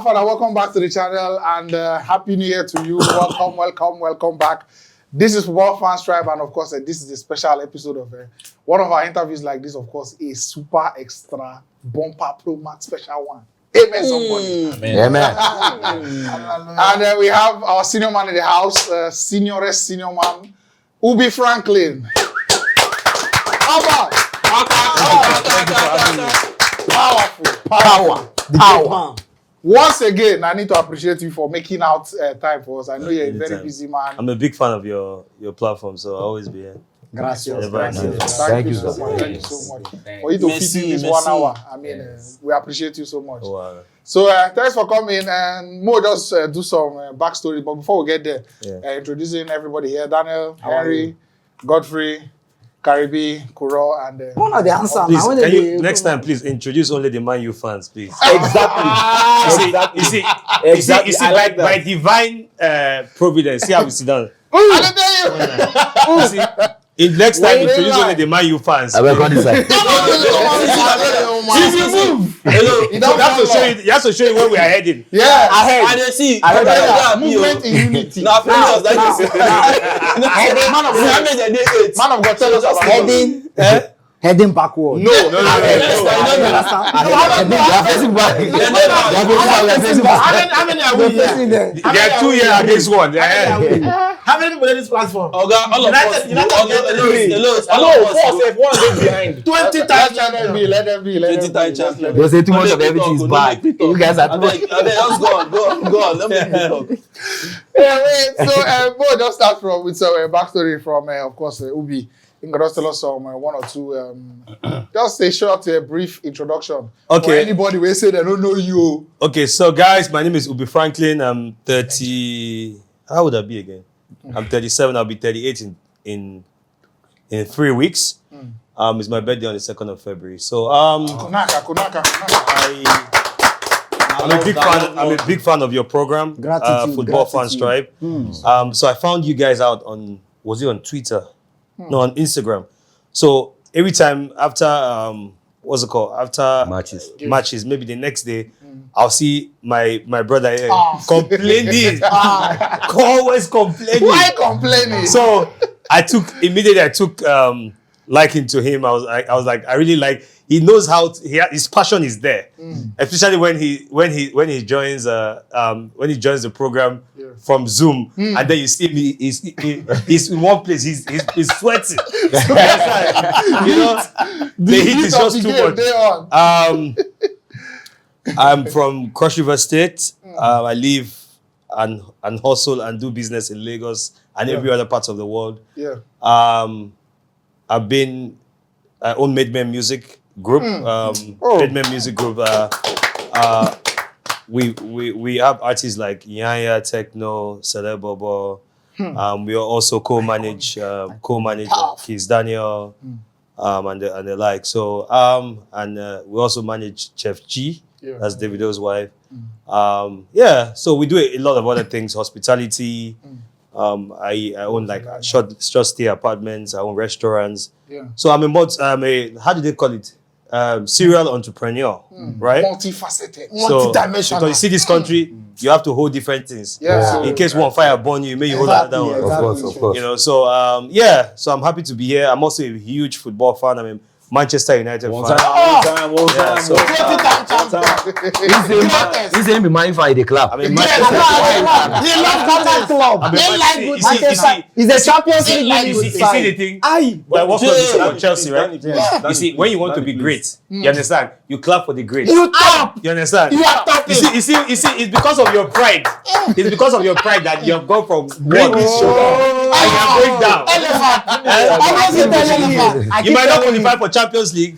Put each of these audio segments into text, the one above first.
Father, welcome back to the channel and Happy New Year to you. Welcome back. This is Football Fans Tribe, and of course, this is a special episode of one of our interviews like this, of course, a super extra bumper pro max special one. Amen, somebody. Amen. And we have our senior man in the house, senior man, Ubi Franklin. Power. Once again, I need to appreciate you for making out time for us. I know you're a very busy man. I'm a big fan of your platform, so I'll always be here. Gracias. Thank you so much. Thank you so much. For you to fit in this 1 hour, I mean, we appreciate you so much. Wow. So thanks for coming, and Mo just do some backstory. But before we get there, introducing everybody here: Daniel, Henry, Godfrey, Caribe, Kuro, and the answer. Please, can you next time please introduce only the Man U fans, please? Exactly. You see, I like that. by divine providence. See how we sit down. Next time, introduce only the Man U fans. I will go this side. You have to show you where we are heading. Yeah, Ahead. I heard that. movement in unity. Man of God, tell us about heading backward. No. How many are we here? They are 2 years against one. How many people in this platform? All of us. One behind. 20 times. Let them be. 20 times champion. They say too much of everything is bad. You guys are too much. Go on. Let me talk. So, Bo, just start with some backstory from, of course, Ubi. You can just tell us some one or two. Just a short, brief introduction. Okay. For anybody will say they don't know you. Okay, so guys, my name is Ubi Franklin. I'm 30. How would I be again? I'm 37. I'll be 38 in 3 weeks. It's my birthday on the 2nd of February. So Kunaka. I'm a big fan of your program, Football Fans Tribe. So I found you guys out on, was it on Twitter? No, on Instagram. So every time after what's it called? After matches, maybe the next day, I'll see my brother here complaining. Always complaining. Why complaining? So I took liking to him. I was like, I really like. He knows how his passion is there, especially when he joins the program from Zoom, and then you see me. He's in one place. He's sweating. You know, the heat is just too much. I'm from Cross River State. I live and hustle and do business in Lagos and every other part of the world. Yeah. I own Madman Music Group. Madman Music Group. We have artists like Yaya, Techno, Celebobo. We also co-manage Keith Daniel, and the like. So we also manage Chef G. That's Davido's wife. So we do a lot of other things, hospitality. I own like short stay apartments. I own restaurants. Yeah. So I'm how do they call it? Serial entrepreneur, right? Multifaceted, multidimensional. Because you see this country, you have to hold different things. Yeah. So in case one fire burn you, may you hold that down. Of course. You know. So so I'm happy to be here. I'm also a huge football fan. I'm a Manchester United fan. One time. He's saying be mindful of the club. I mean, Manchester club. He's a Champions League. You see the thing? But what for Chelsea, right? You see, when you want to be great, you understand? You clap for the great. You tap. You understand? You are tapping. You see, it's because of your pride. It's because of your pride that you have gone from great show and you are going down. You might not qualify for Champions League.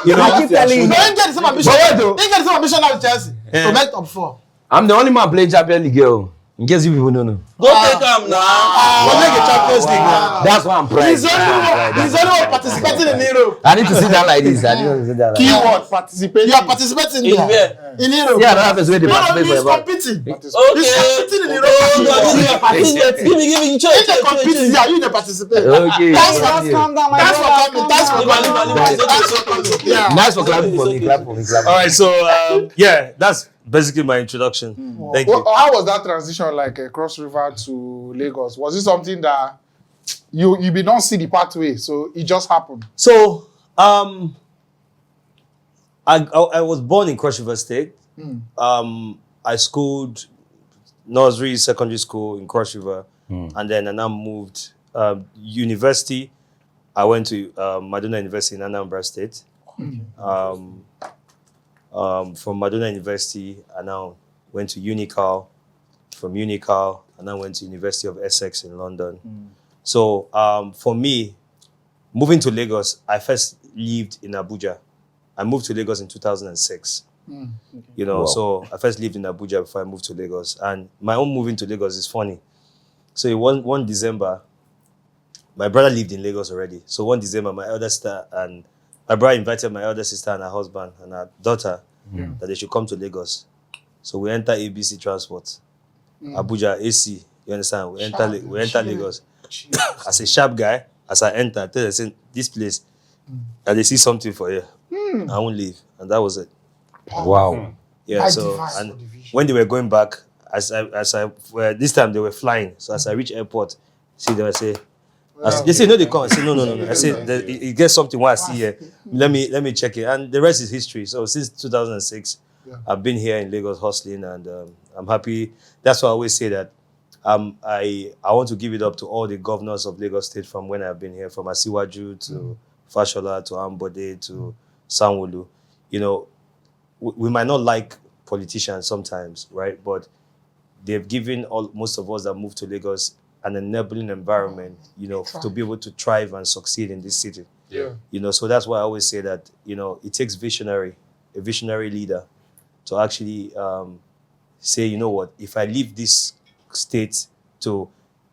You know, I keep telling you. Don't get some ambition. Don't get some ambition now with Chelsea. To make top 4. I'm the only man playing Champions League, girl. In case you people don't know. Don't take him now. We'll make a Champions League now. That's why I'm proud. He's only one participating in Europe. I need to sit down like this. Keyword participating. You are participating in where? In Europe. Yeah, I don't have to say the participate he's for competing. Okay. He's competing in Europe. Give me In the competition, you the participate. Okay. Thanks for coming. Yeah. Nice for clapping for me. Clap for me. Clap. All right, so yeah, that's basically my introduction. Thank you. How was that transition like Cross River to Lagos? Was it something that you don't see the pathway, so it just happened? So I was born in Cross River State. I schooled nursery, secondary school in Cross River, and then I now moved university. I went to Madonna University in Anambra State. From Madonna University, I now went to Unical. From Unical, I now went to University of Essex in London. So for me, moving to Lagos, I first lived in Abuja. I moved to Lagos in 2006. You know, so I first lived in Abuja before I moved to Lagos. And my own moving to Lagos is funny. So one December, my brother lived in Lagos already. So one December, my elder sister and my brother invited my elder sister and her husband and her daughter that they should come to Lagos. So we enter ABC Transport, Abuja AC. You understand? We enter Lagos. As a sharp guy, as I enter, I tell them, this place, and they see something for you. I won't leave, and that was it. Wow. Yeah. So and when they were going back, this time they were flying. So as I reach airport, see they say. They say no, they can't. I say no. I say it gets something. What I see here, let me check it, and the rest is history. So since 2006, I've been here in Lagos hustling, and I'm happy. That's why I always say that I want to give it up to all the governors of Lagos State from when I've been here, from Asiwaju to Fashola to Ambode to Sanwo-Olu. You know, we might not like politicians sometimes, right? But they've given most of us that moved to Lagos an enabling environment, you know, to be able to thrive and succeed in this city. Yeah. You know, so that's why I always say that, you know, it takes a visionary leader to actually say, you know what, if I leave this state to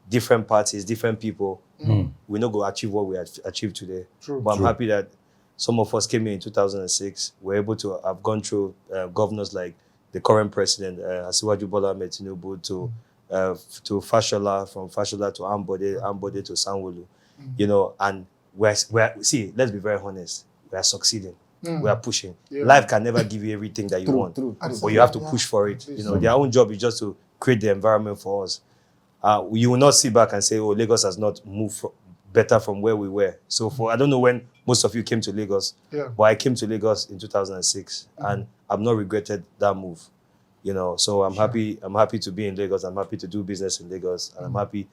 different parties, different people, we're not going to achieve what we have achieved today. But I'm happy that some of us came here in 2006, we're able to have gone through governors like the current president, Asiwaju Bola Ahmed Tinubu, to Fashola, from Fashola to Ambode to Sanwo-Olu, you know, and we're see, let's be very honest, we are succeeding, we are pushing. Life can never give you everything that you want, but you have to push for it. You know, their own job is just to create the environment for us. You will not sit back and say, oh, Lagos has not moved better from where we were. So I don't know when most of you came to Lagos, but I came to Lagos in 2006, and I've not regretted that move. You know, so I'm happy to be in Lagos. I'm happy to do business in Lagos, and I'm happy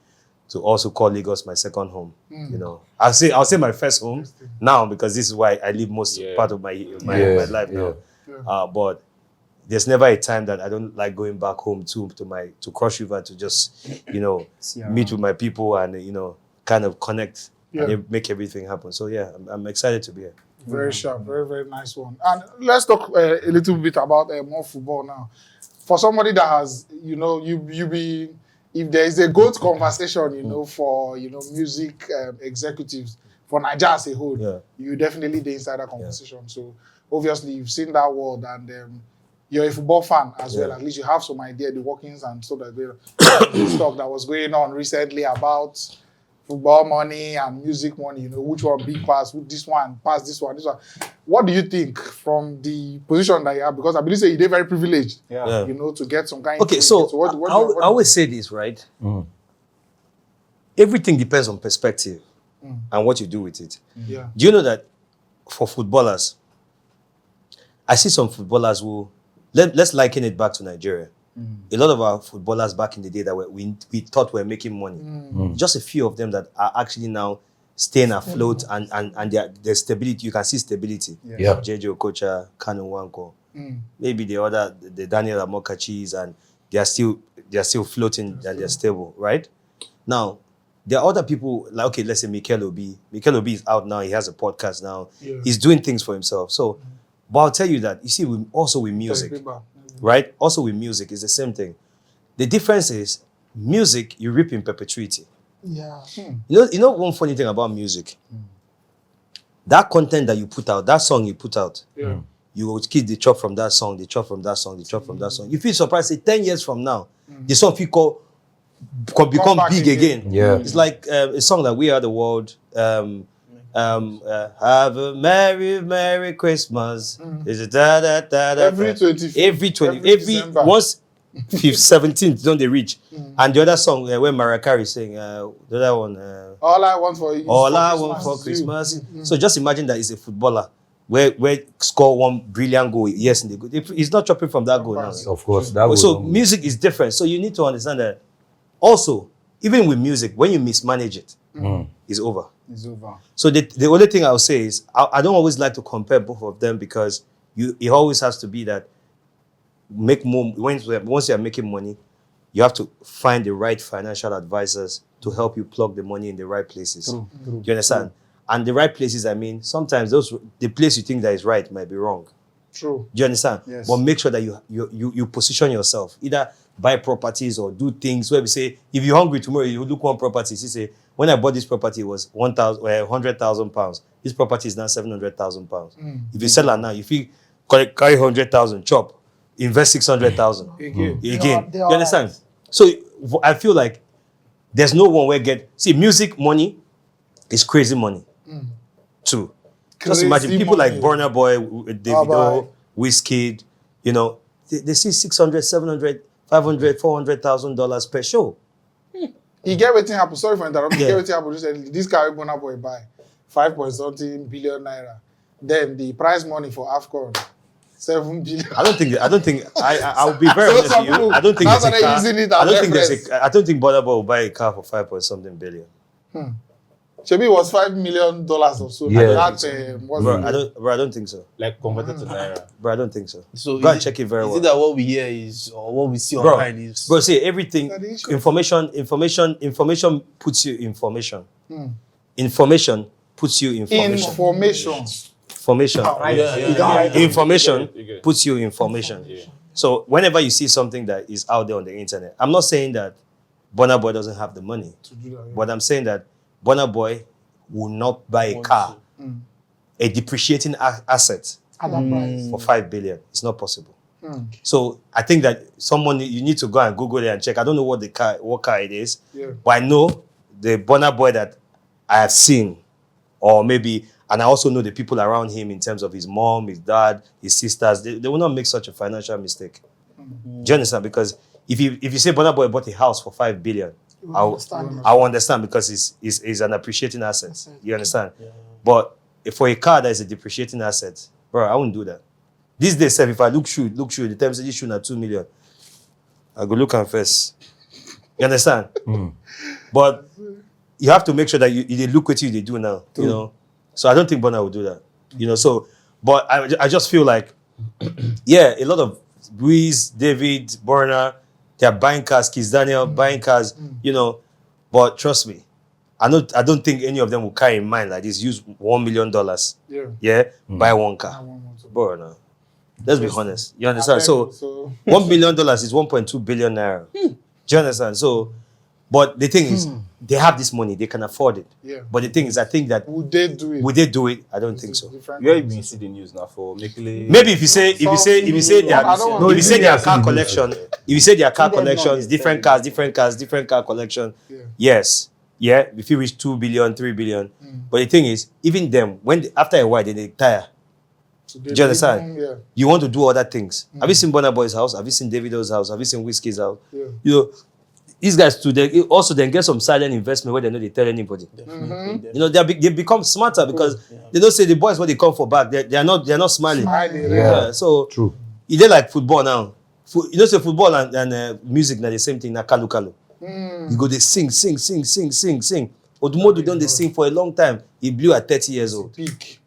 to also call Lagos my second home. You know, I'll say my first home now, because this is why I live most part of my life now. But there's never a time that I don't like going back home to Cross River to just, you know, meet with my people and, you know, kind of connect and make everything happen. So yeah, I'm excited to be here. Very sharp, very, very nice one. And let's talk a little bit about more football now. For somebody that has, you know, you be, if there is a GOAT conversation, you know, for, you know, music executives, for Naija as a whole, you definitely the insider conversation. So obviously you've seen that world, and you're a football fan as well. At least you have some idea the workings and stuff stuff that was going on recently about football money and music money, you know, which one big pass, this one, pass this one, this one. What do you think from the position that you have? Because I believe you're very privileged, you know, to get some kind of... Okay, so I always say this, right? Everything depends on perspective and what you do with it. Do you know that for footballers, I see some footballers who, let's liken it back to Nigeria. A lot of our footballers back in the day that we thought were making money. Just a few of them that are actually now staying afloat and their stability. You can see stability. JJ Okocha, Kanu Nwankwo, maybe the Daniel Amokachis, and they are still floating and they're stable, right? Now, there are other people like, okay, let's say Mikel Obi. Mikel Obi is out now. He has a podcast now. He's doing things for himself. So, but I'll tell you that, you see, also with music, right? Also with music, it's the same thing. The difference is, music, you reap in perpetuity. You know one funny thing about music? That content that you put out, that song you put out, you will keep the chop from that song, the chop from that song, the chop from that song. You feel surprised, say 10 years from now, the song could become big again. It's like a song that We Are the World, Have a Merry Christmas. Is it da da da da? Every 25th, every December. once 5th, 17th, don't they reach? And the other song where Mariah Carey sing, the other one. All I want for you. All I want for Christmas. So just imagine that he's a footballer where score one brilliant goal. Yes, in the goal. He's not chopping from that goal now. Of course, that was. So music is different. So you need to understand that. Also, even with music, when you mismanage it, it's over. It's over. So the only thing I'll say is I don't always like to compare both of them because it always has to be that make more once you are making money, you have to find the right financial advisors to help you plug the money in the right places. True. Do you understand? And the right places, I mean, sometimes the place you think that is right might be wrong. True. Do you understand? Yes. But make sure that you position yourself. Either buy properties or do things where we say, if you're hungry tomorrow, you look one property. You say, when I bought this property, it was 100,000 pounds. This property is now 700,000 pounds. If you sell it now, if you carry 100,000, chop, invest 600,000 again. They You are understand? So I feel like there's no one where music money is crazy money too. Just Crazy imagine people money. like Burna Boy, Boy. Davido, Wizkid, you know, they see 600, 700, 500, $400,000 per show. He get wetin happen. Sorry for interrupting. Yeah. He get wetin happen recently. This guy Burna Boy buy 5 point something billion naira. Then the prize money for AFCON 7 billion. I will be very So honest some with you. people I don't think now there's a started car. using it I as don't think reference. I don't think Burna Boy will buy a car for 5 point something billion. Shebi was $5 million or so. Yeah. That was I don't think so. Like converted to naira. Bro, I don't think so. So Go and is check it very Is well. it that what we hear is or what we see Bro, online is? Bro, see, everything, That is- information puts you information. Information puts you information. information. Information. Yeah. Information You get it. puts you information. So whenever you see something that is out there on the internet, I'm not saying that Burna Boy doesn't have the money, To do that, yeah. but I'm saying that Burna Boy will not buy a car, a depreciating asset At that price. for 5 billion. It's not possible. So I think that you need to go and Google it and check. I don't know what car it is, Yeah. but I know the Burna Boy that I have seen, or maybe, and I also know the people around him in terms of his mom, his dad, his sisters. They will not make such a financial mistake. Do you understand? Because if you say Burna Boy bought a house for 5 billion, I will understand because it's an appreciating asset. You understand? But for a car that is a depreciating asset, bro, I wouldn't do that. These days, sef, if I look shoe, the time say this shoe na 2 million, I go look am first. You understand? But you have to make sure that you dey look what they do now. You know, so I don't think Burna will do that. You know, so but I just feel like yeah, a lot of Breeze, David, Burna, they are buying cars. Kiss Daniel buying cars. You know, but trust me, I don't think any of them will carry in mind like this. Use $1 million. Yeah, buy one car. Burna. Let's be honest. You understand? So $1 million is 1.2 billion naira. Do you understand? So, but the thing is, they have this money, they can afford it. Yeah. But the thing is, I think that Would they do it? would they do it? I don't think so. Different Where you things. been see the news now for making Maybe if you say their I don't want- if you say their car No, collection, if you say their car Leave them collections, different car collection, Yeah. yes, yeah, if you reach 2 billion, 3 billion. But the thing is, even them, after a while they tire. So Do you understand? Yeah. You want to do other things. Have you seen Burna Boy's house? Have you seen Davido's house? Have you seen Wizkid's house? Yeah. You know, these guys too, they also then get some silent investment where they know they tell anybody. You know, they become smarter because they don't say the boys when they come for back, they're not smiling. Yeah. So True. you dey like football now. You know, say football and music now the same thing. Na kalu kalu. You go they sing. Odumodu don't they sing for a long time. He blew at 30 years old. Peak.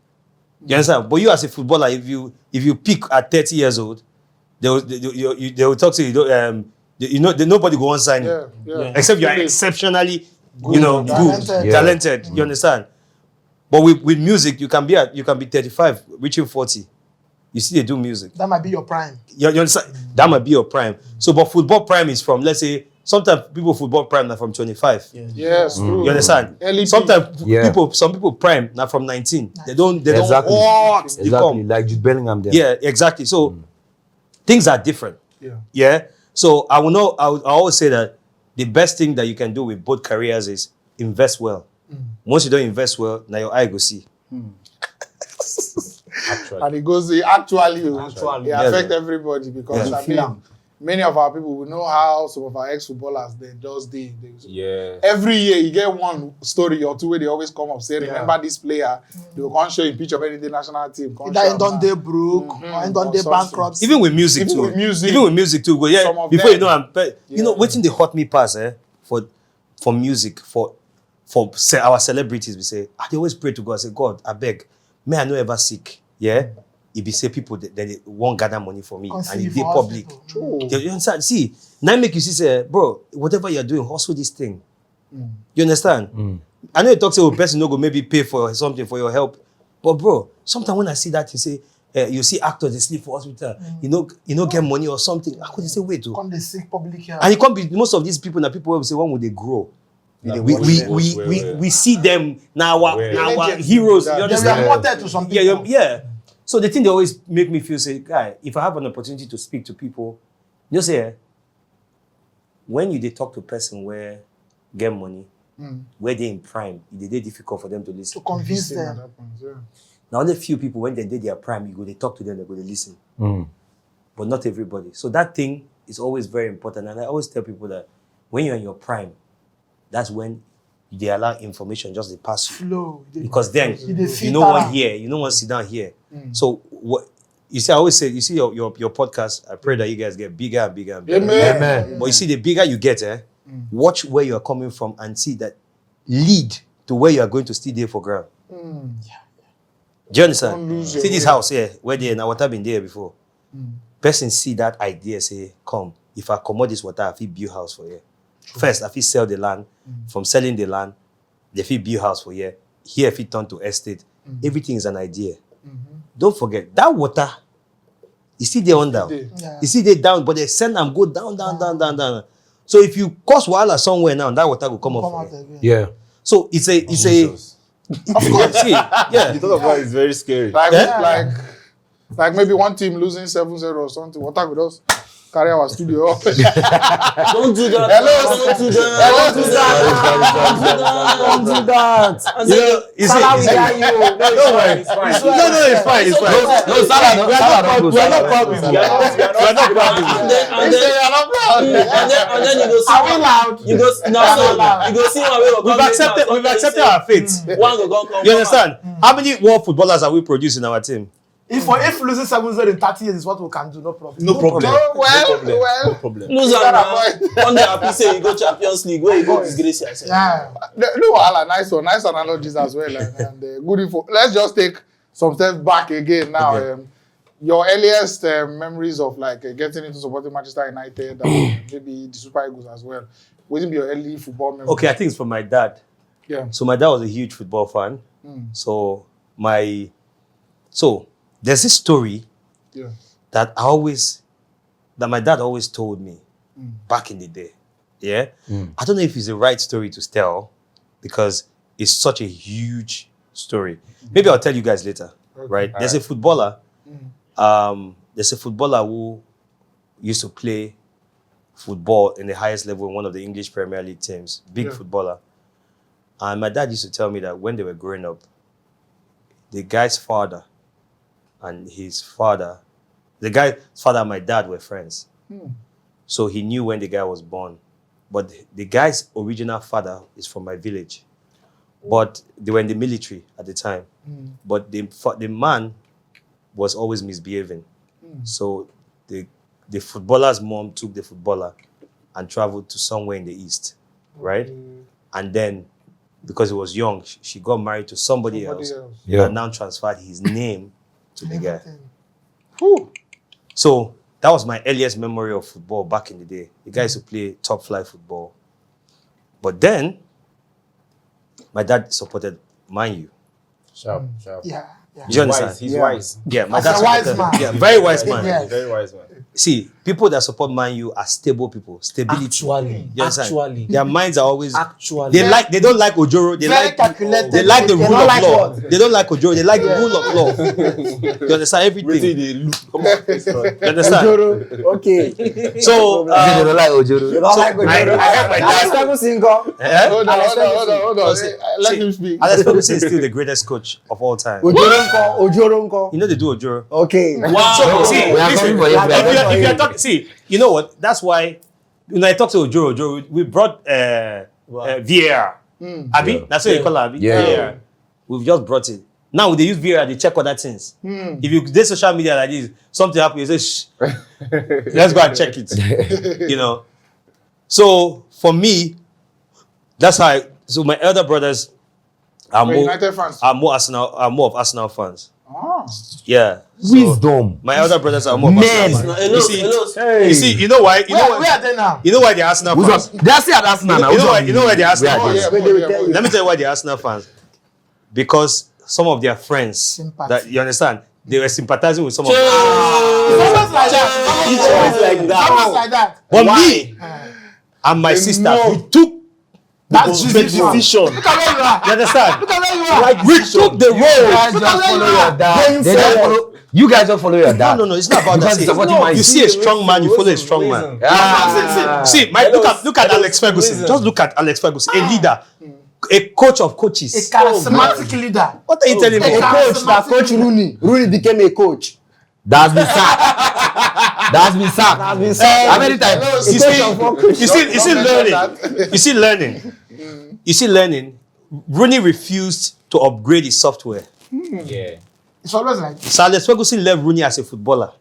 You understand? But you as a footballer, if you peak at 30 years old, they will talk to you. Nobody go on sign you. Yeah. Except you are exceptionally, good, Talented. talented. You understand? But with music, you can be 35, reaching 40. You see, they do music. That might be your prime. You understand? That might be your prime. So, but football prime is from, let's say, sometimes people football prime are from 25. Yes, true. You understand? Early Sometimes Yeah. some people prime now from 19. They don't Exactly. what they Exactly. come. Like Jude Bellingham there. Yeah, exactly. So things are different. Yeah. Yeah. So I always say that the best thing that you can do with both careers is invest well. Once you don't invest well, now your eye go see. And it goes, it actually Actually. it affect everybody because Yeah. I mean, many of our people will know how some of our ex-footballers they Yeah. every year you get one story or two where they always come up say, remember this player, they will come show you picture of any national team. Come show Either am in done now. they broke or in done they bankrupt. Even with music Even too. with music. Even with music too. Go, Some yeah. of Before them. you know, you know, waiting the hot me pass, for music, for our celebrities, we say, they always pray to God, say, God, I beg, may I no ever sick. Yeah. If you say people that they won't gather money for me and it be public. You understand? See, now make you see, say, bro, whatever you're doing, hustle this thing. You understand? I know you talk to a person no go maybe pay for something for your help. But bro, sometimes when I see that, you say, you see actors, they sleep for hospital, you know, get money or something. How could you say, wait, Come the sick public here. and it can't be most of these people, now people will say, when will they grow? We see them now, our Legends. heroes. You Yeah. They understand? were wanted to some people. Yeah. So the thing they always make me feel, say, guy, if I have an opportunity to speak to people, you say, when they talk to a person where get money, where they in prime, it is difficult for them to listen. To convince See what them. happens, yeah. Now, only few people, when they did their prime, you go, they talk to them, they go, they listen. But not everybody. So that thing is always very important. And I always tell people that when you're in your prime, that's when they allow information just to pass you. Flow. Because then see you know one Tara. here, you know one sit down here. So what you see, I always say, you see your podcast, I pray that you guys get bigger and bigger and bigger. Amen. But you see, the bigger you get, watch where you're coming from and see that lead to where you are going to stay there for ground. Do you understand? Don't lose See your this way. house here, where they now water been there before. Person see that idea, say, come, if I commode this water, I feel build house for you. First, I feel sell the land. From selling the land, they feel build house for you. Here, if it turn to estate, everything is an idea. Don't forget, that water, you see they on down. Yeah. You see they down, but they send them go down. So if you cause wahala somewhere now, that water will come up Come for out you. again. Yeah. So it's a, of course, see, yeah. The thought of that is very scary. Like maybe one team losing 7-0 or something. What time with us? Carry our studio up. Don't do that. Hello. Don't do that. Don't do that. You know, you see, Salah will hear you. don't worry. It's fine. No, Salah, We're not proud people. We're not proud people. And then you go see. Are we loud? You go no. You go see one way. We've accepted our fate. One go come. You understand? How many world footballers are we producing in our team? If losing 7-0 in 30 years is what we can do, no problem. No problem. Well. problem. Loser That now. One day happy say you go Champions League where you go disgrace yourself. Yeah. No, Alan, nice analogies as well. And good info. Let's just take some steps back again now. Your earliest memories of like getting into supporting Manchester United and maybe the Super Eagles as well. What would be your early football memories? Okay, I think it's from my dad. Yeah. So my dad was a huge football fan. So there's this story Yeah. that my dad always told me back in the day. Yeah. I don't know if it's the right story to tell because it's such a huge story. Maybe I'll tell you guys later. Right? There's a footballer. There's a footballer who used to play football in the highest level in one of the English Premier League teams. Big footballer. And my dad used to tell me that when they were growing up, the guy's father and his father, the guy's father and my dad were friends. So he knew when the guy was born. But the guy's original father is from my village. But they were in the military at the time. But the man was always misbehaving. So the footballer's mom took the footballer and traveled to somewhere in the east, right? And then, because he was young, she got married to somebody else. Yeah. And now transferred his name to the guy. Whew. So that was my earliest memory of football back in the day. The guy used to play top flight football. But then, my dad supported Man U. Sharp. Yeah. Do you understand? He's wise. Yeah, my As a dad wise supported- man. Yeah, very wise man. Yeah. Very wise man. See, people that support Man U are stable people. Stability. Actually, You understand? actually. Their minds are always. Actually. They don't like Ojoro. They Very like. calculated. They like the They rule don't of like law. what? They don't like Ojoro. They like the rule of law. You understand everything. They look. Come on, please, bro. You understand? Ojoro. Okay. So They don't like Ojoro. You don't like I Ojoro. heard my dad. Struggle single. Eh? Hold on. Let him speak. Alex Ferguson is still the greatest coach of all time. Ojoro nko. You know they do Ojoro. Okay. So see, We are listen, coming for you. if you are talking, see, you know what? That's why when I talk to Ojoro, we brought VAR. Abi, that's what you call it, Abi. Yeah. VAR. We've just brought it. Now they use VAR, they check other things. If you do social media like this, something happens, you say, shh, let's go and check it. You know. So for me, that's how. So my elder brothers are We're more United fans. are more of Arsenal fans. Ah. Yeah. So Wisdom. my elder brothers are more of Men. Arsenal fans. Hello, hello. You see, you know why? You know Where why? are they now? You know why they're Arsenal fans? They are still at Arsenal now. You know why they're Arsenal Oh, fans? yeah, Wait, they will tell you. Let me tell you why they're Arsenal fans. Because some of their friends, Sympathy. that you understand, they were sympathizing with some of them. It's always like that. It's always like that. It's always like that. But me and my sister, know. we took That's Big decision. Look at where you are. you understand? Look at where you are. Right We decision. took the You road. guys Look just at where follow you your are. dad. Going They just forward. follow. You guys just follow your dad. No, it's not about that. Because See, it's supporting Man you U. see a strong man, you follow a strong man. Ah. See, look at Alex Ferguson. Just look at Alex Ferguson, a leader, a coach of coaches. A charismatic leader. What are you telling me? A coach that coach Rooney. Rooney became a coach. That's been sacked. That's been sacked. That's been sacked. How many times? You see learning. Rooney refused to upgrade his software. Yeah. It's always like this. So Alex Ferguson left Rooney as a footballer.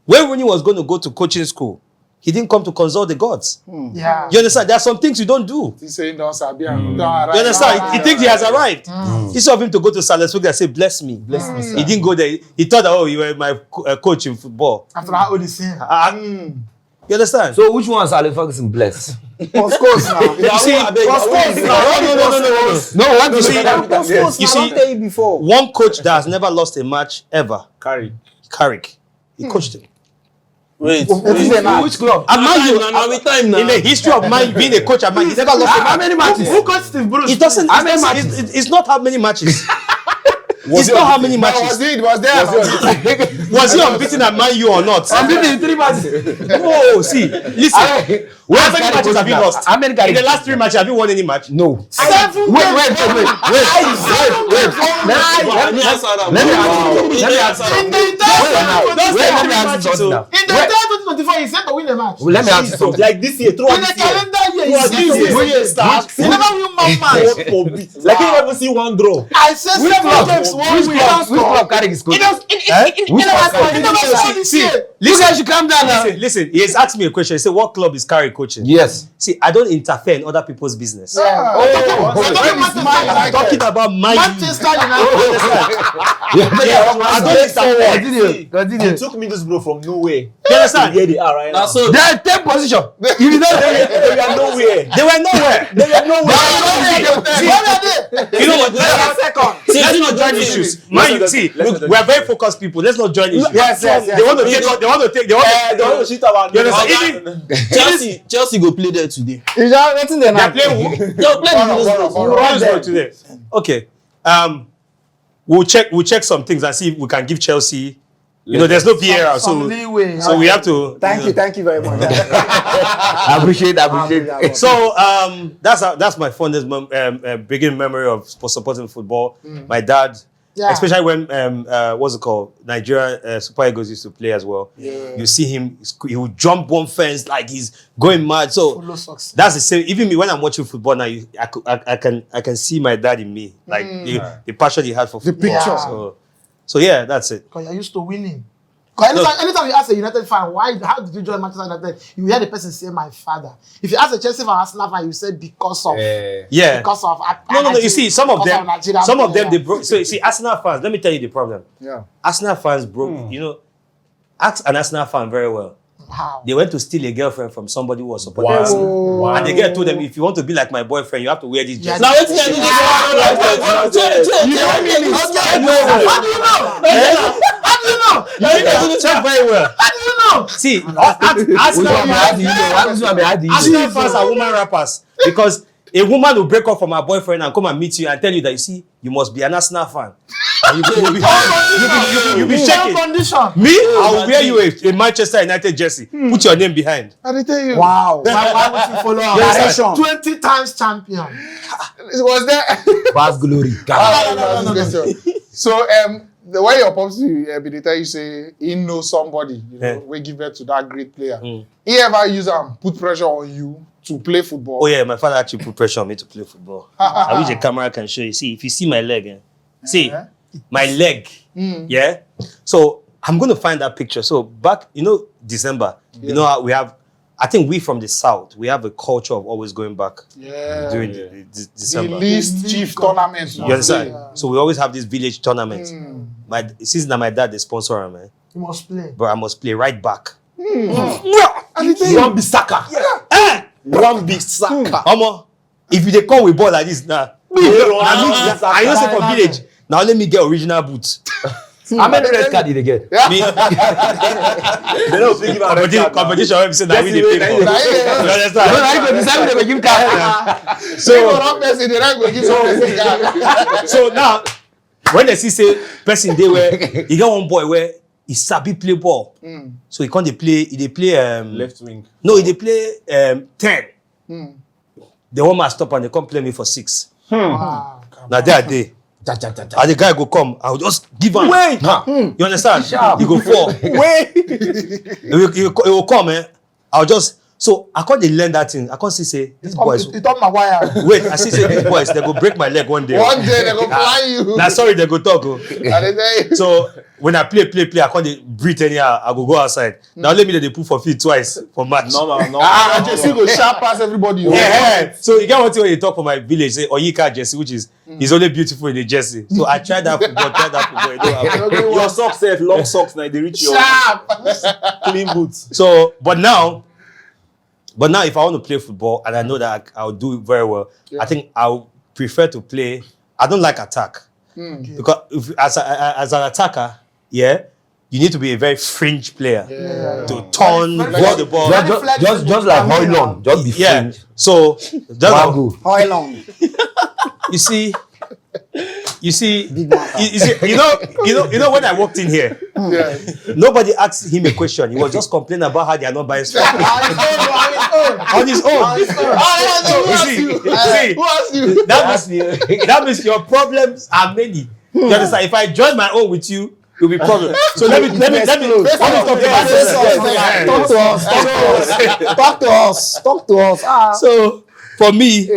When Rooney was going to go to coaching school, he didn't come to consult the gods. Yeah. You understand? There are some things you don't do. He's saying don't sabi You understand? He thinks he has arrived. Instead of him to go to Alex Ferguson and say, bless me. Bless me, sir. He didn't go there. He thought that, oh, you were my coach in football. After how old is he? You understand? So which one is Alex Ferguson blessed? Of course now. You see, No, what you see? You see, I tell you before. one coach that has never lost a match ever, Carry. Carrick, he coached him. Wait. Which club? At Man U, in the history of Man being a coach at Man, he never lost a How match. many matches? Who coached Steve Bruce? It doesn't. How many matches? It's not how many matches. It's not how many matches. Was he unbeaten at Man U or not? I'm beating 3 matches. No, see, listen. How many matches have you lost? How many In the last 3 matches, have you won any match? No. 7 Wait. Let me ask you. In the entire 2024, he said to win a match. Let me ask you something. Like this year, In the calendar year, he said to win a match. He never win one match. Like you never see one draw. I said 7 games, 1 win. Which club carrying his coach? You guys should calm down now. Listen, he has asked me a question. He said, what club is Carrick coaching? Yes. See, I don't interfere in other people's business. I'm Talking about my Manchester United. I don't interfere. Continue. He took Middlesbrough from nowhere. You understand? Here they are right now. They are 10th position. You did not They are nowhere. They were nowhere. They are nowhere. You know what? Let's not join issues. Man, see, look, we are very focused people. Let's not join issues. Yes. They want to take. They want to shit about. You understand? Even Chelsea go play there today. Is that waiting there they are now? playing. They'll play Middlesbrough today. Okay. We'll check some things and see if we can give Chelsea. You know, there's no VAR, Some leeway. so we have to. Thank you very much. I appreciate it. So that's my fondest beginning memory of supporting football. My dad, especially when what's it called, Nigerian Super Eagles used to play as well. Yeah. You see him, he would jump one fence like he's going mad. So Follow success. that's the same. Even me when I'm watching football now, I can see my dad in me, like the passion he had for football. picture. So yeah, that's it. Because you're used to winning. Because anytime you ask a United fan, how did you join Manchester United? You hear the person say, my father. If you ask a Chelsea fan, Arsenal fan, you say, because of. Yeah. Because of. No. You see, some of them, Nigeria, they broke. So you see, Arsenal fans. Let me tell you the problem. Yeah. Arsenal fans broke. You know, ask an Arsenal fan very well. How? They went to steal a girlfriend from somebody who was supporting Arsenal. And the girl told them, if you want to be like my boyfriend, you have to wear this dress. Now, what's the check very well. How do you know? See, Arsenal fans are woman rappers because a woman will break up from her boyfriend and come and meet you and tell you that you see you must be an Arsenal fan. And you'll be shaking. Me, I will wear you a Manchester United jersey. Put your name behind. I did tell you. Wow. Why would you follow our Direction. 20 times champion? It was there. Past glory. No. So the way your pops be tell you say he knows somebody, we give birth to that great player. He ever use put pressure on you to play football? Oh yeah, my father actually put pressure on me to play football. I wish the camera can show you. See, if you see my leg, see my leg. Yeah. So I'm going to find that picture. So back, December, you know how we have. I think we from the south, we have a culture of always going back during the December. The least chief tournaments. You understand? So we always have these village tournaments. Since now my dad is sponsor, man. You must play. But I must play right back. You want be Saka. You want be Saka. Omo, if you dey come with ball like this now, I know say for village. Now let me get original boots. How many red card did they get? Me, They don't give a red card. competition wey be say na we dey pay for. You understand? So now, when they see person dey where you get one boy where he sabi play ball, so he can't play. He dey play Left wing. No, he dey play 10. The one man stop and they come play me for 6. Now there day. And the guy go come, I will just give him. Wait. You understand? He go fall. Wait. He will come, I'll just. So I can't learn that thing. I can't say these boys. It's on my wire. Wait, I see say these boys they go break my leg one day. One day they go fly you. Nah, sorry, they go talk. So when I play, I can't breathe anyhow. I go outside. Now let me they put for feet twice for match. No. Jesse go sharp past everybody. Yeah. So you get one thing when you talk for my village, say Oyika Jesse, which is he's only beautiful in the Jesse. So I tried that football, It don't happen. Your socks have long socks now. They reach your clean boots. So, but now if I want to play football and I know that I'll do it very well, I think I'll prefer to play. I don't like attack because as an attacker, you need to be a very fringe player to turn the ball. Just like Hoylon, just be fringe. So that's Hoylon. you see, you know when I walked in here, nobody asked him a question. He was just complaining about how they are not buying stuff. On his own. Who asked you? That means your problems are many. You understand? If I join my own with you, it will be problem. So let me talk to us. So for me,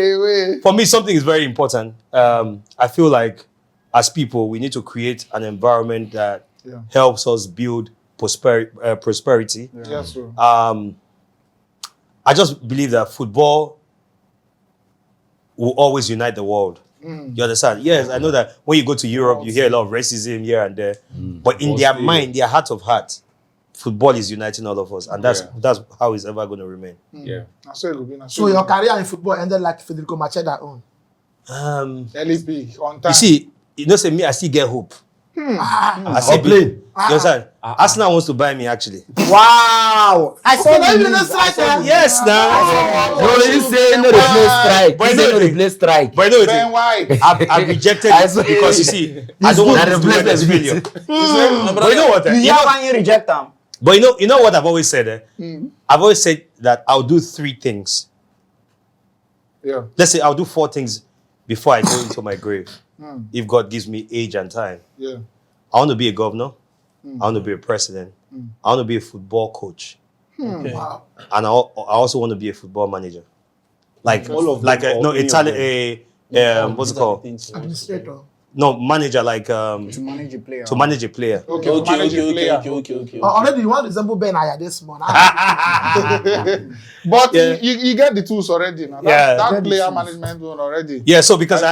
something is very important. I feel like as people, we need to create an environment that helps us build prosperity. Yes, sir. I just believe that football will always unite the world. You understand? Yes, I know that when you go to Europe, you hear a lot of racism here and there. But in their mind, their heart of heart, football is uniting all of us. And that's how it's ever going to remain. Yeah. So your career in football ended like Federico Macheda own? LEP, on time. You see, say me, I still get hope. I still play. You understand? Arsenal wants to buy me actually. Wow! I saw that in the striker. Yes, now. No, you say no replace strike. But You say no replace strike. But you know Ben White. I've rejected it because you see, I don't want to replace this failure. But you know what? You have and you reject them. But you know what I've always said? I've always said that I'll do 3 things. Yeah. Let's say I'll do 4 things before I go into my grave. If God gives me age and time. Yeah. I want to be a governor. I want to be a president. I want to be a football coach. Wow. And I also want to be a football manager. Like All of them, like or any of them. what's it called? Administrator. No, manager like To manage a player. to manage a player. Okay. Okay. Already you want to resemble Ben Aya this morning. But you get the tools already now. That player management one already. Yeah, so because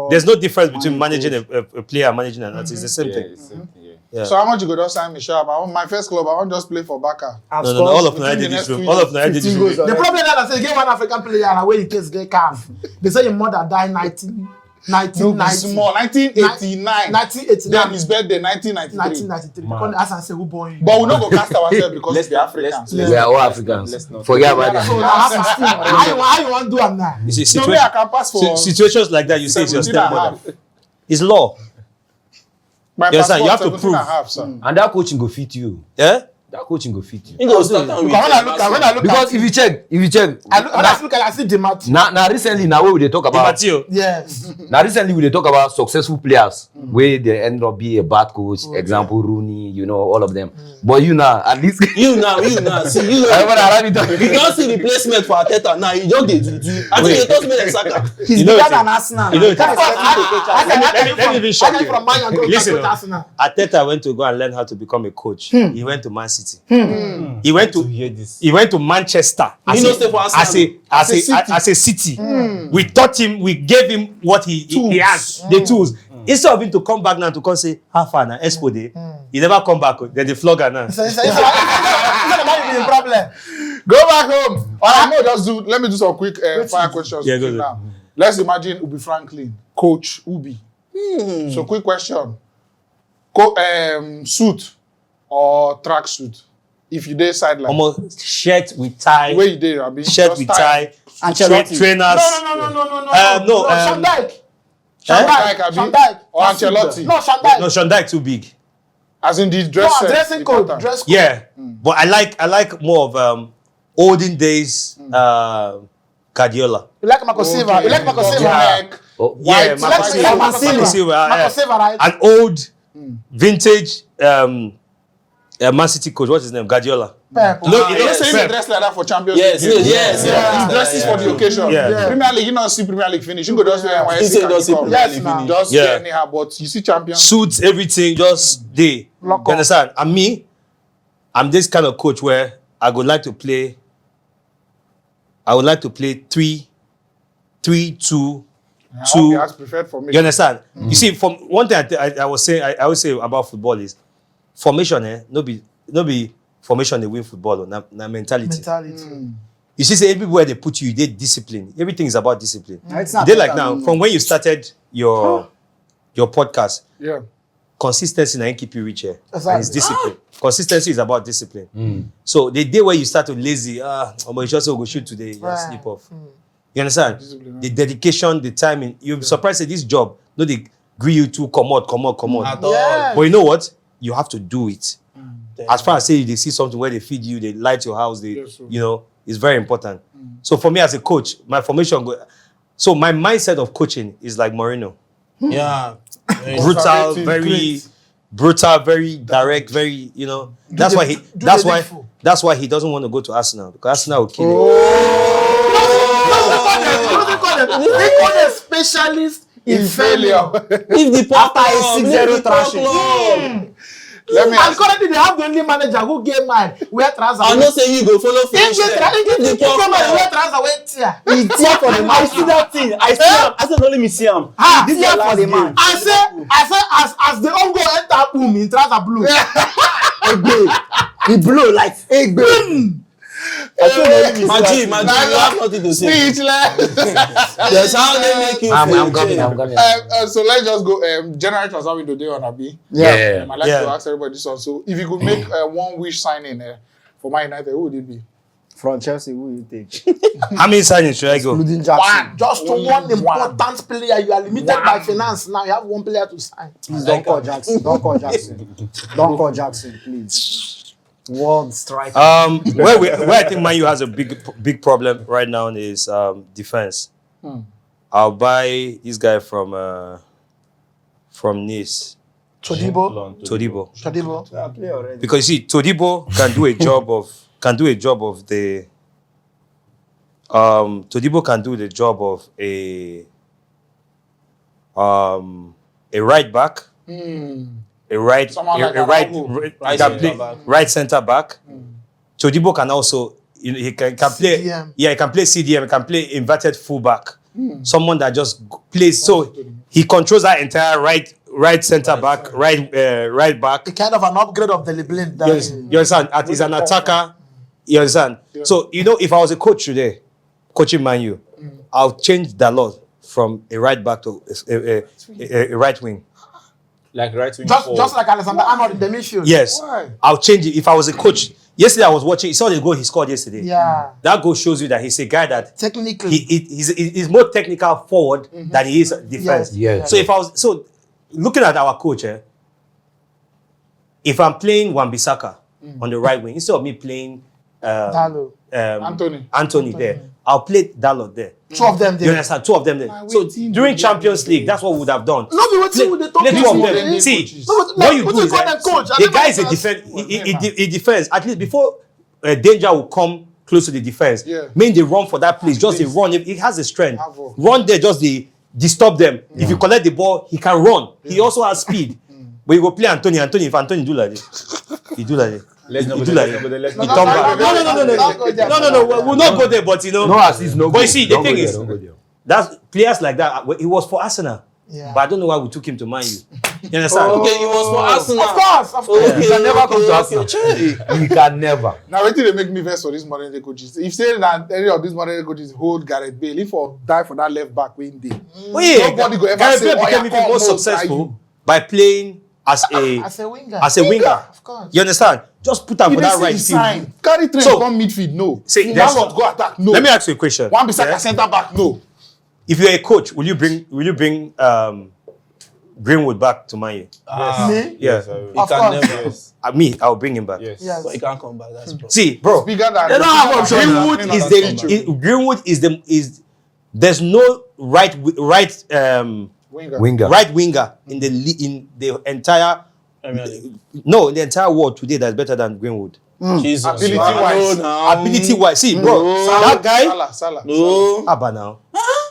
there's no difference between managing a player and managing an artist. It's the same thing. Yeah. So how much you go just sign me sharp? I want my first club. I want just play for Baka. No, all of Nigeria did this room. All of Nigeria did this room. The problem is that I say get one African player and away in case get calf. They say your mother died 19 No, be small. 1989. 1989. Then his birthday, 1993. 1993. Because as I say, who born you? But we don't go cast ourselves because we're Africans. We are all Africans. Forget about So them. now how you want to do them now? You see, No way I can pass for situations like that, you say it's your 17 and a half. stepmother. It's law. My Yes, sir, passport, you have to 17 prove. and a half, sir. And that coaching go fit you. Yeah? That coaching go fit you. He go start am with Because when I look Because at if you check, I see the match. now recently now we dey talk Di about Matteo. Yes. now recently we dey talk about successful players where they end up be a bad coach. Example Rooney, you know, all of them. But you now at least you now. See you. I wanna have it. You don't see replacement for Arteta now. You just dey do. I think they told me like Saka. He's You know bigger what than it- Arsenal. you know what That's it- why Let me even shock you. from Man U go Listen, to Arsenal. Ateta went to go and learn how to become a coach. He went to Man City. He went to Manchester He no stay for Arsenal. as a city. We taught him, we gave him what he has, the tools. Instead of him to come back now to come say, how far now, Expo Day, he never come back. Then the flogger now. It's not about the problem. Go back home. All right, let me do some quick fire questions. Yeah, go now. Let's imagine Ubi Franklin, Coach Ubi. So quick question. Suit or track suit? If you dey sideline. Almost shirt with tie. Where you dey, Abi? Shirt Just with tie. Ancelotti. Trainers. No. Shandike. Abi? Shandike. Or Ancelotti? No, Shandike. No, Shondike too big. As in the dress set, Dressing the code. pattern. Dress code. Yeah, but I like more of olden days Guardiola. You like Marco Silva? You like Marco Silva? Yeah. Oh, Yeah, White, Marco white, Silva. Marco Silva. Marco Silva, Marco yeah. Silva, right? An old vintage Man City coach. What's his name? Guardiola. Pep. You know Yes, say Pep. he dress like that for Champions Yes, League. yes. He dresses for the occasion. Yeah. Premier League, you don't see Premier League finish. You go just wear He say he don't see Premier Yes, League now. finish. Just Yeah. wear anyhow, but you see Champions. Suits, everything, just day. Lock You up. understand? And me, I'm this kind of coach where I would like to play 3-2-2. That's preferred for me. You understand? You see, from one thing I was saying, I always say about football is formation. No be formation they win football. Na mentality. You see, say everywhere they put you, they discipline. Everything is about discipline. It's not They like now from when you started your podcast. Yeah. Consistency na keep you rich here. Exactly. And it's discipline. Consistency is about discipline. So the day where you start to lazy, you just go shoot today, you Right. sleep off. You understand? The dedication, the timing. You'll be surprised at this job. No, they agree you to come out. Yeah. But you know what? You have to do it. As far as say they see something where they feed you, they light your house, Yes, sir. you know, it's very important. So for me as a coach, my formation so my mindset of coaching is like Mourinho. Yeah. Brutal, Conservative, very great. brutal, very direct, very, you know. That's why that's why he doesn't want to go to Arsenal, because Arsenal will kill him. They call them specialists in failure. If the pop After a 6-0 thrashing. Let me And ask currently they have the only manager who get mad. Wear trouser. I know say you go follow finish If them. the man wear trouser, wear tear. He tear for the man. I see that thing. I see him. I said only me see him. Ah, This is tear the for last the game. man. I say as the own goal enter boom in trouser blue. He blow like egg. I said only me see him. Maji, you have nothing to say. speechless. That's how they make you I'm feel. coming. So let's just go. General transfer window day on Abi. Yeah. I like Yeah. to ask everybody this one. So if you could make one wish signing for Man United, who would it be? From Chelsea, who you take? How many signings should I go? Including Jackson. Just to Only one important player. You are limited by finance. Now you have one player to sign. Please don't call Jackson. Don't call Jackson. Don't call Jackson, please. World striker. Where I think Man U has a big problem right now is defense. I'll buy this guy from Nice, Todibo, Play already. because you see Todibo can do a job of the Todibo can do the job of a right back, a right Someone like Araujo. right center back. Todibo can also he can play CDM. he can play CDM, he can play inverted fullback. Someone that just plays, so he controls that entire right center back, right back. A kind of an upgrade of the Liblin. You understand? He's an attacker. You understand? So, you know, if I was a coach today, coaching Man U, I'll change the lot from a right back to a right wing. Like right wing. Just like Alexander Arnold in the midfield. Yes. Why? I'll change it if I was a coach. Yesterday I was watching. You saw the goal he scored yesterday. Yeah. That goal shows you that he's a guy that Technically. he's more technical forward than he is defense. Yes. So if I was looking at our coach, if I'm playing Wan-Bissaka on the right wing instead of me playing Dalo. Anthony there, I'll play Dalot there. Two of them there. You understand? Two of them there. So during Champions League, that's what we would have done. No, be waiting with the Play two of them. talking. See, No, but what you put do it is on that the coach. the guy is a defense. He defends at least before danger will come close to the defense. Yeah. Mean they run for that place. Just they run. He has the strength. Bravo. Run there. Just they disturb them. If you collect the ball, he can run. He also has speed. But you go play Anthony. If Anthony do like this, he do like this. Let's not He go do there. like Let's not go there. Let's He not turn go back. No. We'll not go there. But you know, No assist, no But goal. you see, the Don't go thing there, is, don't go there. that's players like that. He was for Arsenal. Yeah. But I don't know why we took him to Man U. You understand? Okay, it was for Arsenal. Of course. Okay, He can never come to okay, Arsenal. He can never. Now, what they make me vex for these modern day coaches? If say that any of these modern day coaches hold Gareth Bale, if or die for that left back win day, Oh, yeah. nobody go ever Gareth say, Bale "Oh, became yeah, even come, more no, successful by playing as as a winger. a winger. Of course. You understand? Just put him You for didn't that see right the field. sign. Carry train, So- come midfield, no. See, Dalot go attack, no. Let me ask you a question. Wan-Bissaka Yeah? centre back, no. If you're a coach, will you bring Greenwood back to Man U? Me? Yeah. He Of can course. never. Yes. I'll bring him back. Yes. Yes. But he can't come back. That's problem. See, bro, Bigger than They don't have option. Greenwood is there's no right winger. right winger in the entire in the entire world today that's better than Greenwood. Jesus. Ability-wise. Ability wise, see, bro, that guy. Salah. No. Abba now,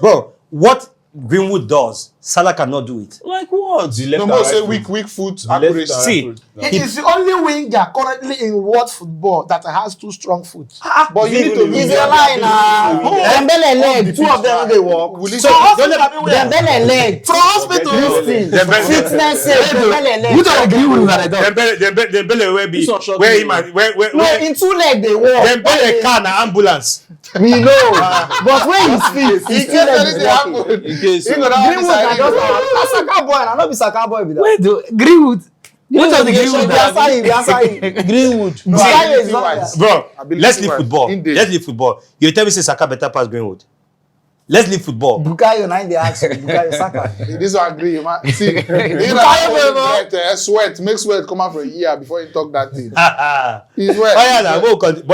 bro. What Greenwood does, Salah cannot do it. Like what? The left No more and say right weak foot foot. The left accuracy. and See, right foot. No. He is the only winger currently in world football that has two strong foot. But you need to He's lose a lie now. Dembele leg. Two of them they walk. So Dembele leg. from hospital. Listen. Fitness sake. Dembele leg. Which one agree with that? Dembele will be This one shot where me. him and where No, in two leg they walk. Dembele car na ambulance. We know. But when he's fit, He he's get still anything like walking. happen. In case. He go down Greenwood na beside just him. na Saka boy, na no be Saka boy be that. Wait, Greenwood. Which one the Greenwood? We answer him. Greenwood. No, Saka is ability-wise. not. Bro, Ability let's leave wise. football. Indeed. Let's leave football. You tell me say Saka better pass Greenwood. Let's leave football. Bukayo na the action. Bukayo Saka. This one agree, you man. See, sweat, make sweat come out for a year before you talk that thing. He's wet. Oh yeah, nah, but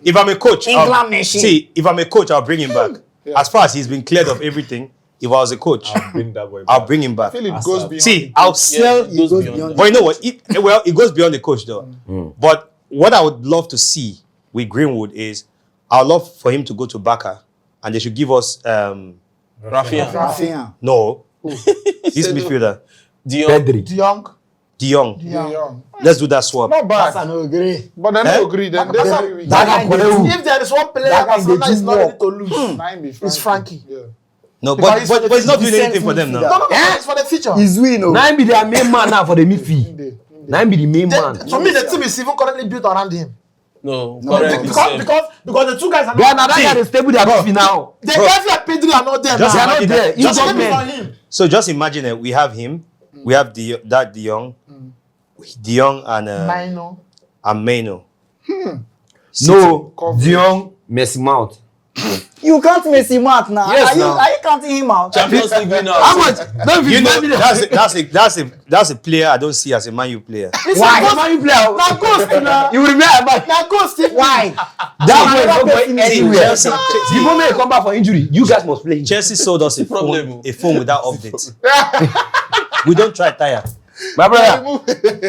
if I'm a coach, England machine. see, if I'm a coach, I'll bring him back. Yeah. As far as he's been cleared of everything, if I was a coach, Bring that boy. I'll bring him back. I feel it goes beyond. See, I'll sell. It goes beyond. But you know what? It goes beyond the coach though. But what I would love to see with Greenwood is, I'd love for him to go to Barca, and they should give us Rafinha. Rafinha. no this midfielder Dion. Pedri. De Jong. Young. Let's do that swap. Not That's bad. an agree. But they don't agree. Then they say we That guy dey do. if there is one player That guy Barcelona dey is do not ready work. to lose, Hmm. it's Frankie. Yeah. No, Because but he's not doing decent anything for them now. midfielder. No, it's for the future. He's win oh. Nine be their main man now for the midfield. Indeed. Nine be the main man. To me, the team is even currently built around him. No. Because the two guys are They are not. another guy they stable their midfield now. The guys like Pedri are not there Just They are now. not there. Just Injured focus on men. him. So just imagine it. We have him. We have De Jong, De Jong Mino. and Maino. No, Coverage. Dion, Messi Mount. You can't miss him out now. Yes, are now. you counting him out? Champions League winner. How much? Don't You know, that's that's a player I don't see as a Man U player. why? Man, you play. Now ghost now. You remember Now ghost. Why? that boy is not Another going person anywhere. Chelsea- The moment he come back for injury, you guys must play him. Chelsea sold us a Problem. phone without update. We don't try tire. My brother,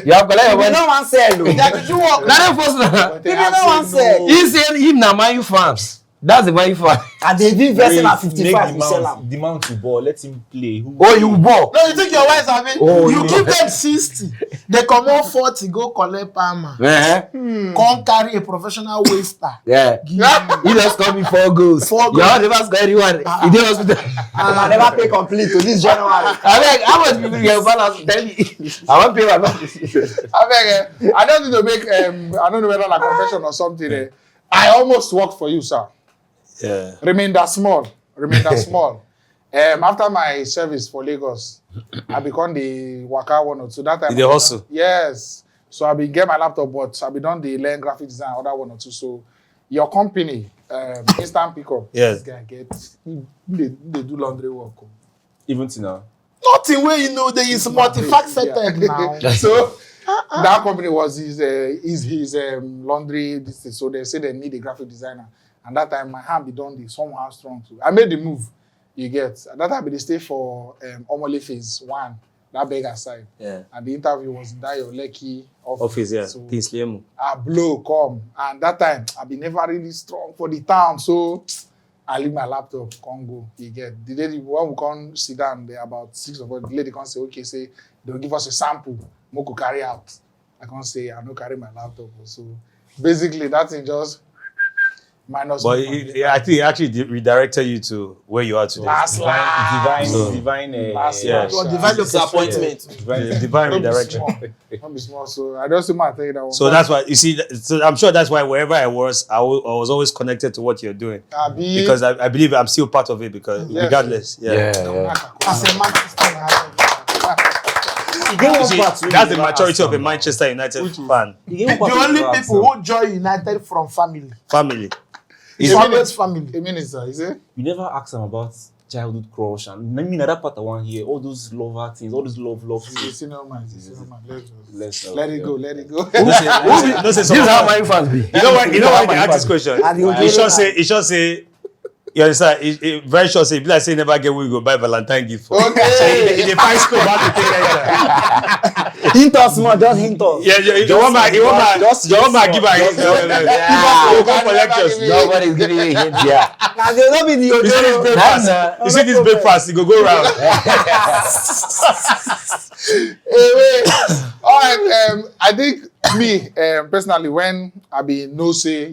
you have collected your You money. no one sell oh. Yeah, did you walk? Now they force now. You no one sell. He said him na Man U fans. That's the Man U fan. And they been investing at Make 55 you sell am. the mount to ball. Let him play. Who? Oh, you ball. No, you think your wives have it? Oh, you yeah. give them 60. They come on 40, go collect Palmer. Come carry a professional waster. Yeah. He just scored me 4 goals. 4 goals. You have never scored anyone. He did hospital. And I never pay complete to this January. I mean, how much people get balance? Tell me. I want to pay my balance. I don't need to make, I don't know whether like confession or something. I almost worked for you, sir. Yeah. Remain that small. After my service for Lagos, I become the Waka 102. That time. Did they hustle? Yes. So I been get my laptop, but I been done the learn graphic design, other 102. So your company, Instant Pickup. Yes. This guy they do laundry work. Even till now. Nothing where you know there is multifaceted now. So that company was his laundry. So they say they need a graphic designer. And that time my hand be done the somehow strong too. I made the move. You get. At that time they stay for Omole phase 1, that big aside. Yeah. And the interview was in that your Lekki Office, yeah. So Peace, Lemu. I blow come. And that time I been never really strong for the town. So I leave my laptop, can't go. You get. The lady, when we come sit down there, about 6 of us, the lady can say, okay, say, they'll give us a sample. Moko carry out. I can't say, I don't carry my laptop. So basically, that thing just minus. But I think he actually redirected you to where you are today. Divine Disappointment. Divine redirection. Don't be small. So I just want to tell you that one. So that's why, you see, so I'm sure that's why wherever I was always connected to what you're doing. Because I believe I'm still part of it because Yes. regardless. Yeah. As a Manchester You see, that's the maturity of a Manchester United fan. The only people who join United from family. Family. It's always family. a minister, is it? You never ask them about childhood crush and I mean that part I want here, all those lover things, all those love It's a things. senior man. Let's Let it go. Let it go. No say This is how my fans be. You know why they ask this question? It should say, you understand? It very short say, if like say never get we go buy Valentine gift for. Okay. So in the price scope, how to take that. Hint us, man. Just hint us. Yeah, you want my give her his. You go for lectures. Nobody's giving you a hint here. Now they don't be the You see this breakfast? You see this breakfast? You go round. All right. I think me personally, when I be no say,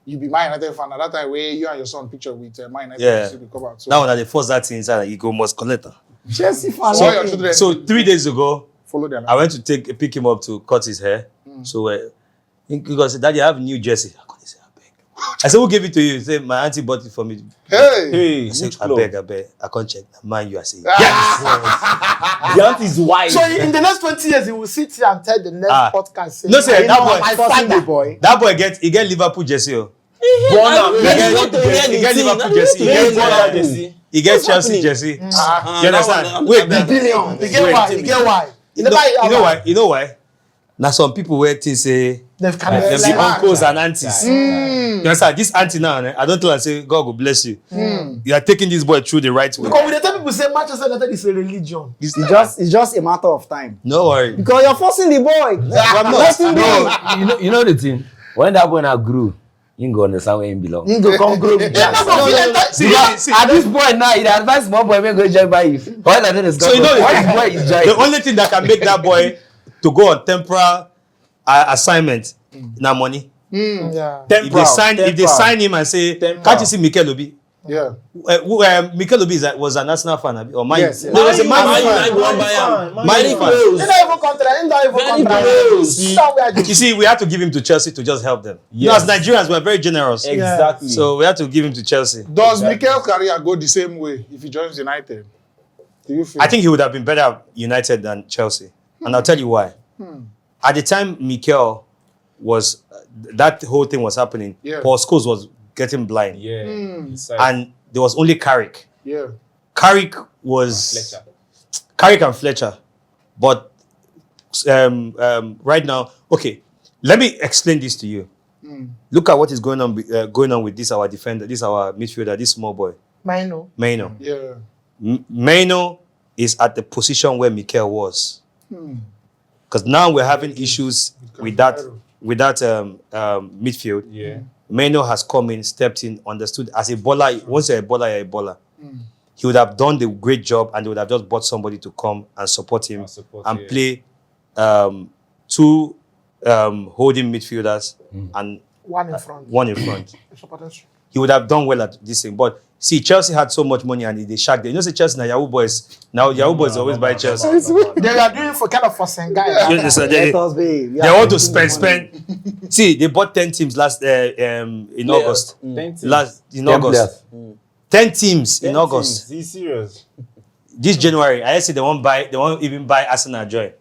you be my United fan at that time where you and your son picture with my United Yeah. fan come out. So Now when they force that thing inside, you go must collect her. Chelsea fan. all your children So 3 days ago, follow them. I went to pick him up to cut his hair. So he said, Daddy, I have a new jersey. I said, I beg. I said, who gave it to you? He said, my auntie bought it for me. Hey. I said, I beg. I can't check. Man, you are saying. The auntie is wise. So in the next 20 years, he will sit here and tell the next podcast. Say, No, say, that boy, my Forcing the father. boy. That boy he get Liverpool jersey. Oh. He He get Liverpool jersey. He get Chelsea jersey. You understand? Wait, Billion. You get why? You know why? Now some people where they say They've them be uncles and aunties. You understand? This auntie now, I don't tell her say God will bless you. You are taking this boy through the right way. Because when the time people say Manchester United is a religion. It's just a matter of time. No worry. Because you're forcing the boy. I'm not. You know the thing. When that boy now grew, you go understand where he belong. You go come grow. See, At this point now, he advise small boy may go join by you. Why not is so you know why this boy is the joining? only thing that can make that boy to go on temporary assignment na money. Yeah. If they sign him and say, can't you see Mikel Obi? Yeah. Mikel Obi was an Arsenal fan, abi? Or Man U? Yes, yes. No, he was a Man U fan. Man U fan. He don't even contract. He don't even contract. You see, we had to give him to Chelsea to just help them. You know, as Nigerians, we're very generous. Exactly. So we had to give him to Chelsea. Does Mikel's career go the same way if he joins United? Do you feel? I think he would have been better at United than Chelsea. And I'll tell you why. At the time Mikel was, that whole thing was happening, Yeah. Paul Scholes was getting blind. And there was only Carrick. Yeah. Carrick was... Carrick and Fletcher. But right now... Okay, let me explain this to you. Look at what is going on with this our defender, this our midfielder, this small boy. Maino. Maino. Yeah. Maino is at the position where Mikel was. Because now we're having issues with that midfield. Yeah. Maino has come in, stepped in, understood. As a baller, once you're a baller, you're a baller. He would have done the great job and they would have just bought somebody to come and support him and play two holding midfielders and One in front. one in front. He would have done well at this thing. But see, Chelsea had so much money and they shagged them. You know, say Chelsea now Yahoo boys. Now Yahoo boys always buy Chelsea. They are doing for kind of for Sengai. You understand? Let us be. They want to spend. See, they bought 10 teams last in August. 10 teams. Last in August. 10 teams in August. He's serious. This January, I see they won't even buy Arsenal joy.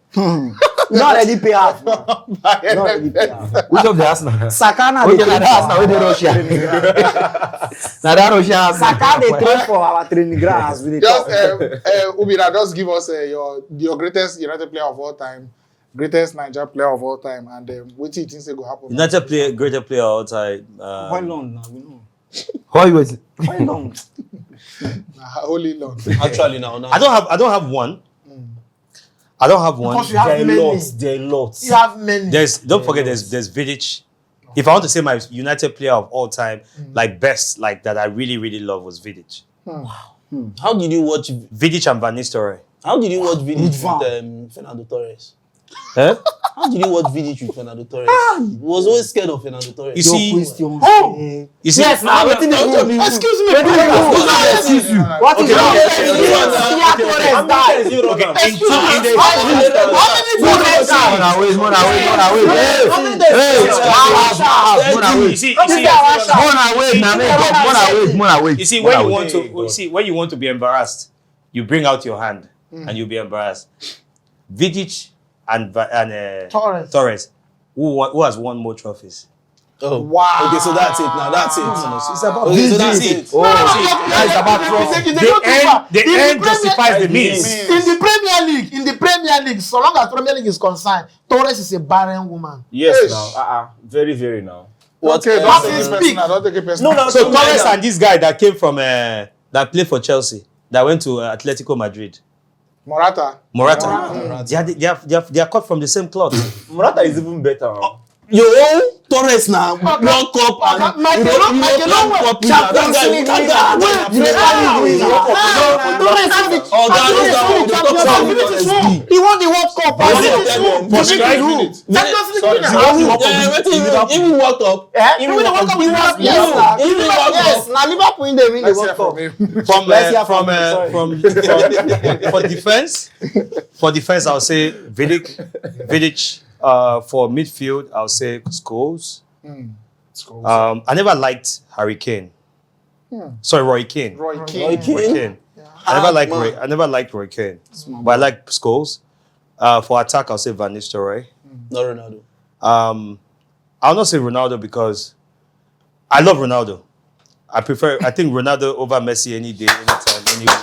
Not already pay half. Not already pay half. Which of the Arsenal? Sakana Okay, dey na train that Arsenal for wey dey our Russia. training. Na that Russia. Saka dey train for our training ground as we dey Just talk. Ubira, just give us your greatest United player of all time, greatest Niger player of all time, and what do you think say go happen? United player, greater player of all time. How long now? We know. How you wait? How long? Holy Lord. Actually, now. I don't have one. I don't have one. Because you have There are many. lots. There are lots. You have many. Don't forget there's Vidic. If I want to say my United player of all time, like best, like that I really, really love was Vidic. How did you watch? Vidic and Van Nistelrooy. How did you watch Vidic Van. with Fernando Torres? Eh? How did you watch Vidic with Fernando Torres? He was always scared of Fernando Torres. You see, Question. you see, Yes, now wetin dey do? Excuse me. Excuse you. What is wrong? You see, when you want to be embarrassed, you bring out your hand and you'll be embarrassed. Vidic and Torres, who has won more trophies? Oh, Wow. okay, so that's it. Now that's it. It's about Okay, so that's it. the end justifies the means. In the Premier League, so long as Premier League is concerned, Torres is a barren woman. Yes, Yes. now. Very, very now. Okay, don't take it personal. Don't take it personal. So Torres and this guy that came from that played for Chelsea, that went to Atletico Madrid, Morata. they are cut from the same cloth. Morata is even better. Your own Torres now. World Cup and Champions League. He won the World Cup. Even World Cup. Yes, now Liverpool in the win the Let's World hear from Cup. him. For defense, I'll say Vidic. For midfield, I'll say Scholes. I never liked Harry Kane. Sorry, Roy Keane. Roy Roy Keane. Keane. I never liked Roy Keane, but I like Scholes. For attack, I'll say Van Nistelrooy. No Ronaldo. I'll not say Ronaldo because I love Ronaldo. I think Ronaldo over Messi any day, anytime, anywhere.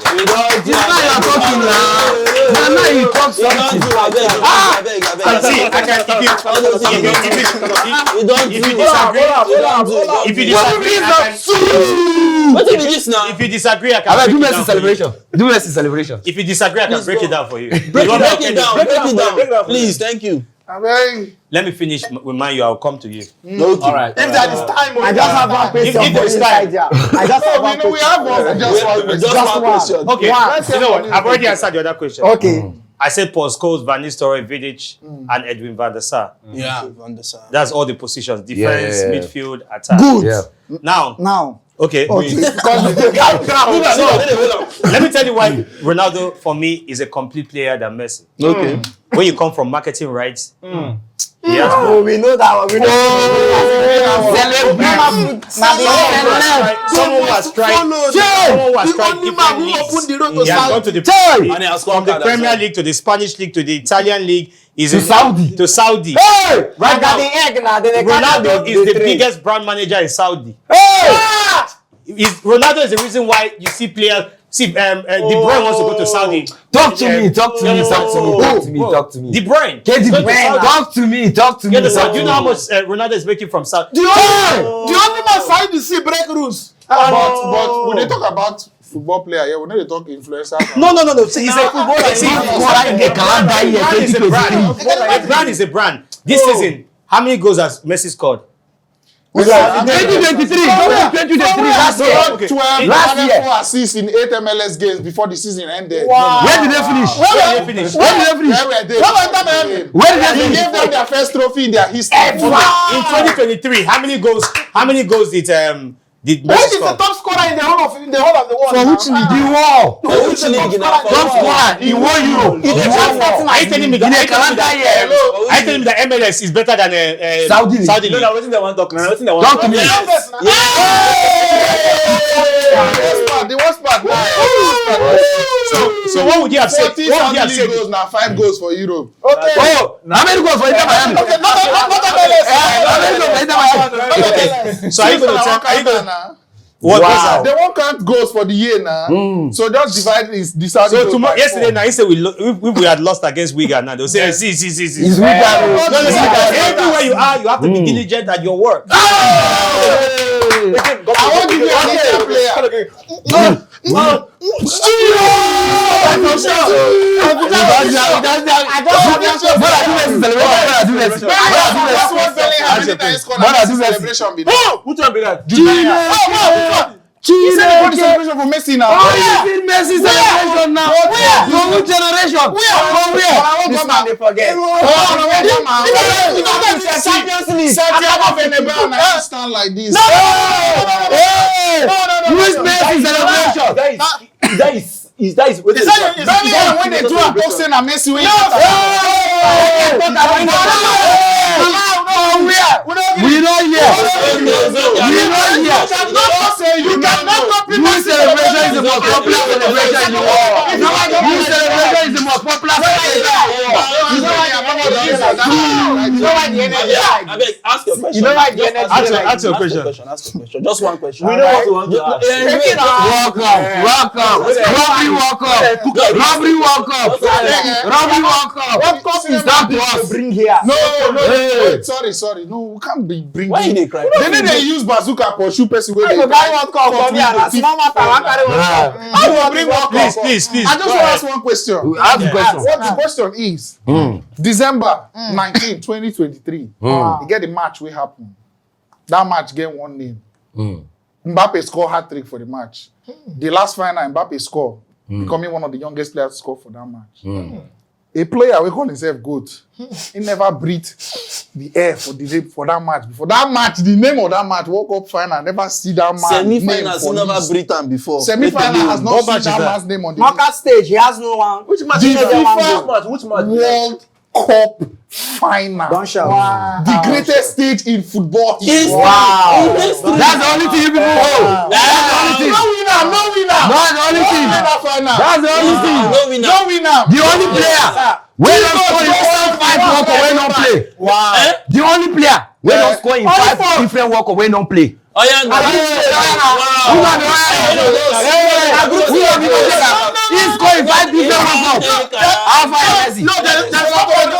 If you disagree, I can break it down for you. Do Messi celebration. If you disagree, I can break it down for you. Break it down. Please, thank you. Let me finish with Man U. I'll come to you. All right. If that is time, I just have one question If for it's inside time. there. I just have one We have one. Just one question. Just one question. Okay, One. you know what? I've already answered the other question. Okay. I said Paul Scholes, Van Nistelrooy, Vidic, and Edwin van der Sar. Yeah, understand. That's all the positions: defense, Yeah. midfield, attack. Good. Yeah. Now. Okay. Okay. Let me tell you why Ronaldo for me is a complete player than Messi. Okay. When you come from marketing rights, he has Oh, we know that one. We know someone was trying. He has gone to the And he has from the conquered Premier as well. League to the Spanish League to the Italian League. He's To Saudi. To Saudi. Hey! Right now, Ronaldo Ronaldo is the biggest brand manager in Saudi. Ronaldo is the reason why you see players. See, De Bruyne wants to go to Saudi. Talk to me. Talk to me. Talk to me. De Bruyne. De Bruyne. Talk to me. Talk to me. Do you know how much Ronaldo is making from Saudi? The only man side you see break rules. But when they talk about football player, yeah, we know they talk influencers. No. See, it's a footballer. See, a brand is a brand. This season, how many goals has Messi scored? 2023 last year. 12 Last year. 4 assists in 8 MLS games before the season ended. Wow. Where did they finish? Where did they finish? Where did they finish? Where were they? Where did they They finish? gave them their first trophy in their history. In 2023, how many goals did Did Who Messi is the score? top scorer in the whole of the world? For which league? The war. Which league in Africa? Top scorer in one Euro. Is the top starting Are you telling me that? Are you telling me that MLS is better than Saudi League. Saudi No, League? no, wetin dem wan talk now? Wetin dem wan Talk talk? to me. The worst part. So what would you have said? 40 What would you have Saudi said? League goals now, 5 goals for Europe. Okay. Oh, how many goals for Inter Miami? Okay, not MLS. How many goals for Inter Miami? So are you going to tell? Are you going to? now? What was They that? won't count goals for the year now. So just divide the Saudi So goals tomorrow, by yesterday, 4. now he said we had lost against Wigan. Now they'll say, see. It's No, weaker. everywhere you are, you have to be diligent at your work. I want to give you a player. Celebration be there. Which one be that? He said the celebration for Messi now. Messi celebration now. From which generation? From where? This man they forget. Champions League. Santiago Bernabeu now stand like this. Which Messi celebration? That is wetin dey talk. When they do a talk say na Messi wey We don't hear. you cannot copy Which celebration is the most popular celebration in the world? Which celebration is the most popular celebration? Abeg, ask your question. You know why the energy Ask your question. Ask your question. Just one question. We know what we want to ask. Robbery World Cup. What cup is Stop to that us. bring here? No, wait, sorry. No, we can't be bringing. Why you dey cry? They need to use bazooka for shoot person wey I go carry World Cup for me and a small matter I carry World Cup. How do I bring World Cup? Please. I just want to ask one question. Ask the question. What the question is, December 19, 2023, you get the match wey happen. That match get one name. Mbappe score hat-trick for the match. The last final Mbappe score, becoming one of the youngest players to score for that match. A player we call himself GOAT. He never breathed the air for that match. Before that match, the name of that match, World Cup final, never see that man. Semi-finals, you never breathe am before. Semi-final has not What seen match is that that? man's name on the Knockout stage, he has no one. Which match? The Which FIFA match? Which match? World Cup final. Don't shout. The greatest stage in football history. Wow. That's the only thing you people know. That's the only thing. No winner. That's the only thing. That's the only thing. No winner. The only player wey don score in 5 World Cup wey don play. Wow. The only player wey don score in 5 different World Cup wey don play. Oya na. He score in 5 different World Cup. How far is Messi? No, there's not wait.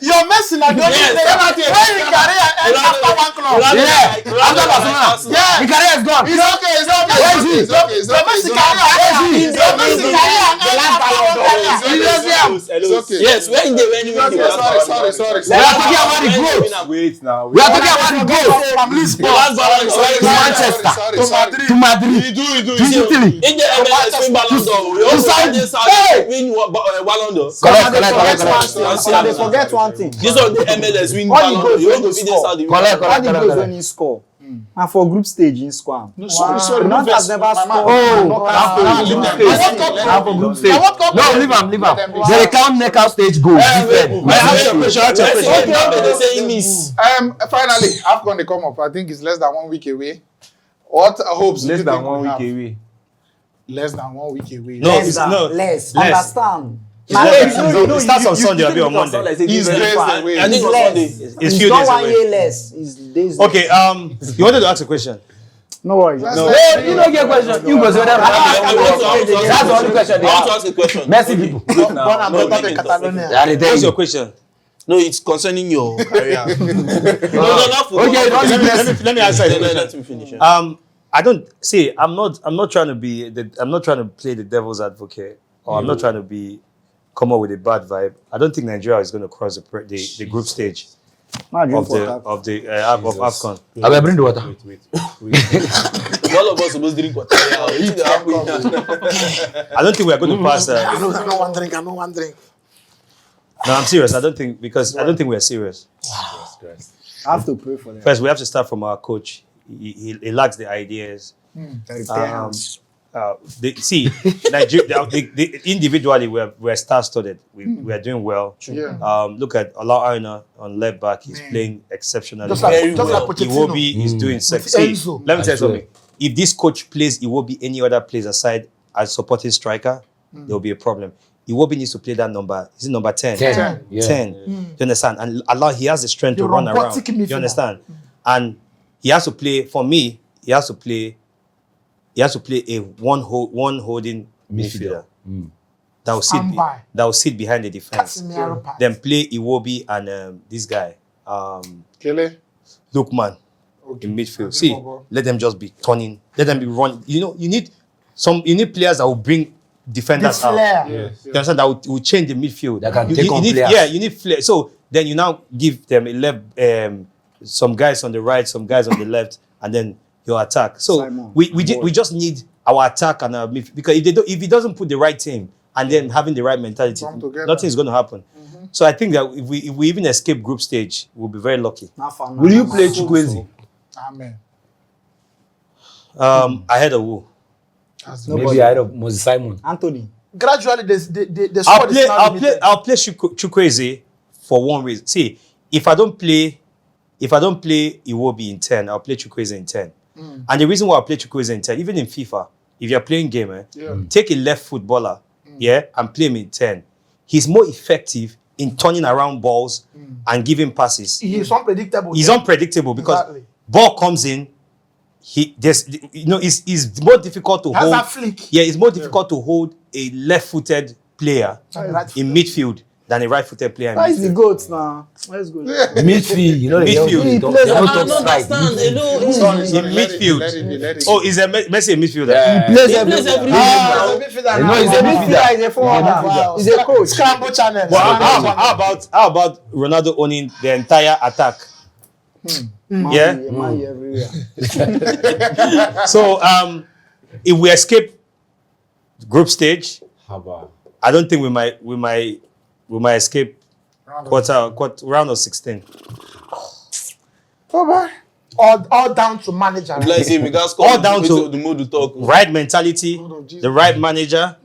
Your Messi na the only Yes. player when he carry end after one club. Yeah, after Barcelona. Yeah. The career is gone. It's okay. Where is he? Messi carry end after one career. It's okay. Yes, when they win you. Sorry. We are talking about the growth. Wait now. We are talking about the growth from Lisbon to Manchester to Madrid to Italy. In the MLS win Ballon d'Or, we also win Ballon d'Or. They forget one thing. This one the MLS win All Ballon the d'Or. goals You when want he to be score. the All the goals when he score. And for group stage in score. No, sorry. Not has never scored. For group stage. No, leave him. They count knockout stage goals. Different. Ask your question. They say he miss. Finally, AFCON they come up. I think it's less than 1 week away. What hopes do you Less than think 1 we week have? away. Less than 1 week away. No, Less it's than, no. less. Less. Understand. It starts on Sunday. I'll be on Monday. He's less away. I think on Less. Sunday. It's few not days 1 away. year less. It's days. Okay. You wanted to ask a question. No worries. No. You don't get question. You go to them. That's the only question they I want to have. ask a question. Messi people. Born and brought up in Catalonia. Yeah, they tell What's you. your question? No, it's concerning your career. No, not football. Okay, don't leave Messi. Let me answer the Let question. me finish. I don't see. I'm not trying to be. I'm not trying to play the devil's advocate, or I'm not trying to come up with a bad vibe. I don't think Nigeria is going to cross the group stage of AFCON. I will bring the water. All of us supposed to drink water. I don't think we are going to pass. I know one drink. No, I'm serious. I don't think we are serious. I have to pray for them. First, we have to start from our coach. he lacks the ideas. Damn. See, Nigeria, individually we're star-studded. We are doing well. Yeah. Look at Ola Aina on left back. He's playing exceptionally Just well. like Pochettino. Iwobi is doing With sexy. Enzo. Let me tell you something. If this coach plays Iwobi any other place aside as supporting striker, there will be a problem. Iwobi needs to play that number. Is it number 10? 10. Yeah. 10. You understand? And Allah, he has the strength to The run around. robotic midfielder. You understand? And he has to play, for me, he has to play a one holding midfielder. That will sit behind the defense. Casemiro pass. Then play Iwobi and this guy, Kele. Lookman in midfield. See, let them just be turning. Let them be running. You know, you need players that will bring defenders The out. flair. You understand? That will change the midfield. That can You take on need, players. yeah, you need flair. So then you now give them some guys on the right, some guys on the left, and then your attack. So Simon, we just need our attack and our midfield, because if he doesn't put the right team and then having the right mentality, Come together. nothing is going to happen. So I think that if we even escape group stage, we'll be very lucky. Will you play Chukwueze? Amen. Ahead of who? Maybe I of Moses Simon. Anthony. Gradually, the squad is now limited. I'll play Chukwueze for one reason. See, if I don't play Iwobi in 10, I'll play Chukwueze in 10. And the reason why I play Chukwueze in 10, even in FIFA, if you're playing game, take a left footballer, and play him in 10. He's more effective in turning around balls and giving passes. He's unpredictable. He's unpredictable because Exactly. ball comes in, it's more difficult to Has hold. that flick. Yeah, it's more difficult to hold a left-footed player Right. in midfield than a right-footed player in Why is the midfield. goat now? Let's go. Midfield, you know, Midfield. they He don't plays talk on- strike. Sorry, In midfield. Let it be. Oh, is Messi a midfielder? Yeah. Plays He every plays every Ah, week. he's a midfielder. You know, he's a midfielder. He's a forwarder. Wow. He's a coach. Scramble channel. Well, how about Ronaldo owning the entire attack? Yeah? Man, everywhere. So if we escape group stage, I don't think we might escape round of 16. All down to manager. Like say we got All down to the mood to talk. Right mentality, the right manager.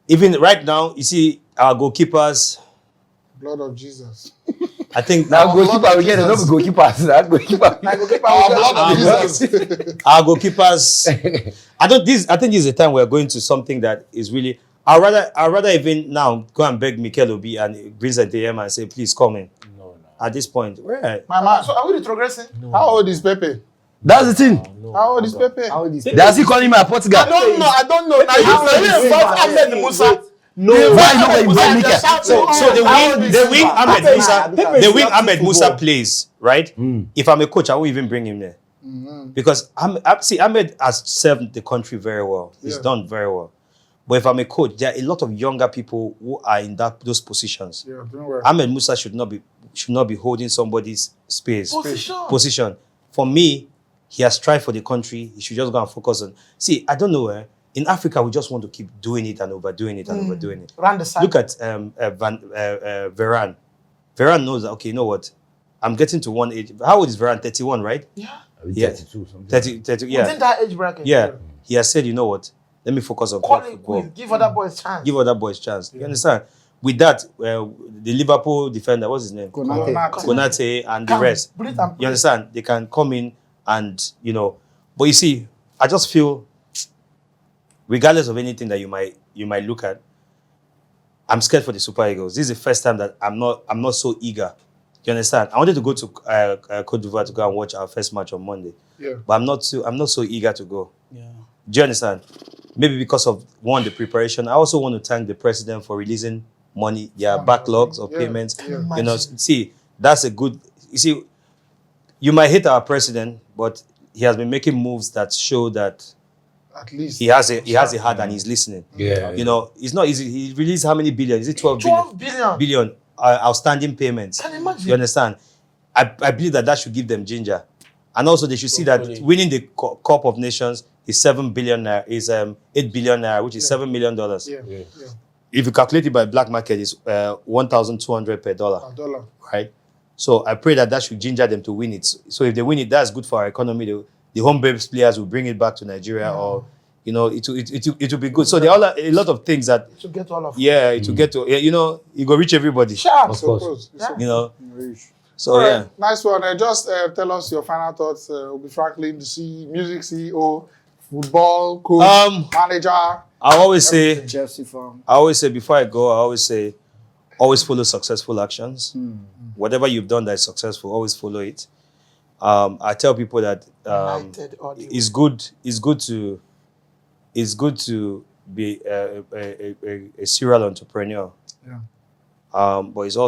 Even right now, you see our goalkeepers. Blood of Jesus. I think Now goalkeeper again, no goalkeepers. That goalkeeper. Blood of Jesus. our goalkeepers. I think this is a time we're going to something that is really. I'd rather even now go and beg Mikel Obi and Vincent Eyema and say, please come in. No. At this point, where? My man. So are we retrogressing? How old is Pepe? That's the thing. How old is Pepe? How is They are still calling me a Portugal. I don't know. Now you invite Ahmed Musa. No, why not when you bring Mikel? So the wing Ahmed Musa, the wing Ahmed Musa plays, right? If I'm a coach, I won't even bring him there. Because Ahmed has served the country very well. He's done very well. But if I'm a coach, there are a lot of younger people who are in those positions. Yeah, don't worry. Ahmed Musa should not be holding somebody's space. Position. For me, he has tried for the country. He should just go and focus on. See, I don't know. In Africa, we just want to keep doing it and overdoing it and overdoing it. Round the side. Look at Varane. Varane knows that, okay, you know what? I'm getting to one age. How old is Varane? 31, right? Yeah. Yeah. 32 something. 30, yeah. Within that age bracket. Yeah. He has said, you know what? Let me focus on Call playing it football. quits. Give other boys chance. Give other boys chance. You understand? With that, the Liverpool defender, what's his name? Konate and the rest. You understand? They can come in and, but you see, I just feel, regardless of anything that you might look at, I'm scared for the Super Eagles. This is the first time that I'm not so eager. You understand? I wanted to go to Côte d'Ivoire to go and watch our first match on Monday. Yeah. But I'm not so eager to go. Yeah. Do you understand? Maybe because of the preparation. I also want to thank the president for releasing money, backlogs of payments. Yeah. See, that's a good. You see, you might hate our president, but he has been making moves that show that At least he has a heart and he's listening. Yeah. It's not easy. He released how many billion? Is it 12 billion outstanding payments? Can you imagine? You understand? I believe that should give them ginger, and also they should see that winning the Cup of Nations is 7 billion naira, is 8 billion naira, which is $7 million. Yeah. If you calculate it by black market, it's 1,200 per dollar, A dollar. right? So I pray that should ginger them to win it. So if they win it, that's good for our economy. The home-based players will bring it back to Nigeria, or it will be good. So there are a lot of things that To get all of it will get to it will reach everybody. Sharp. Of course. So yeah. Nice one. Just tell us your final thoughts. Obi Franklin, the music CEO, football coach, manager. I always say Chelsea fan. before I go, always follow successful actions. Whatever you've done that is successful, always follow it. I tell people that it's good to be a serial entrepreneur. Yeah. But you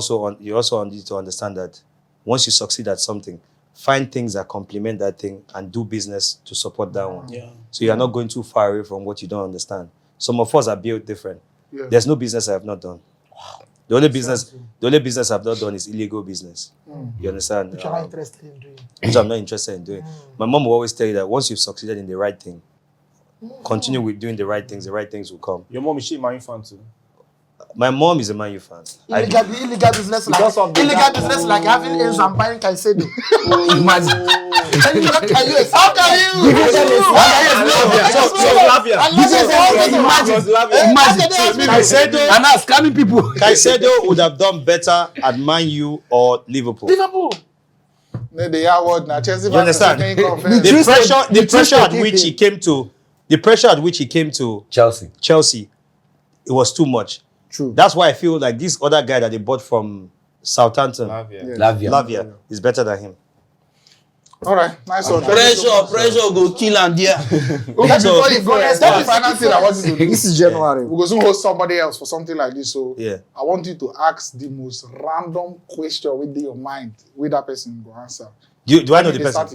also need to understand that once you succeed at something, find things that complement that thing and do business to support that one. Yeah. So you are not going too far away from what you don't understand. Some of us are built different. Yeah. There's no business I have not done. Wow. The only business I've not done is illegal business. You understand? Which I'm not interested in doing. Which I'm not interested in doing. My mom will always tell you that once you've succeeded in the right thing, continue with doing the right things will come. Your mom is she Man U fan too? My mom is a Man U fan. Illegal business like having ends and buying Caicedo. Imagine. How can you? Caicedo and us scamming people. Caicedo would have done better at Man U or Liverpool. The award now. Chelsea. You understand? The pressure at which he came to Chelsea, it was too much. True. That's why I feel like this other guy that they bought from Southampton, Lavia, is better than him. All right, nice one. Pressure go kill and there. Before you go, that's the final thing I want you to do. This is January. We're going to host somebody else for something like this. So Yeah. I want you to ask the most random question within your mind with that person will answer. Do I know the They person? start,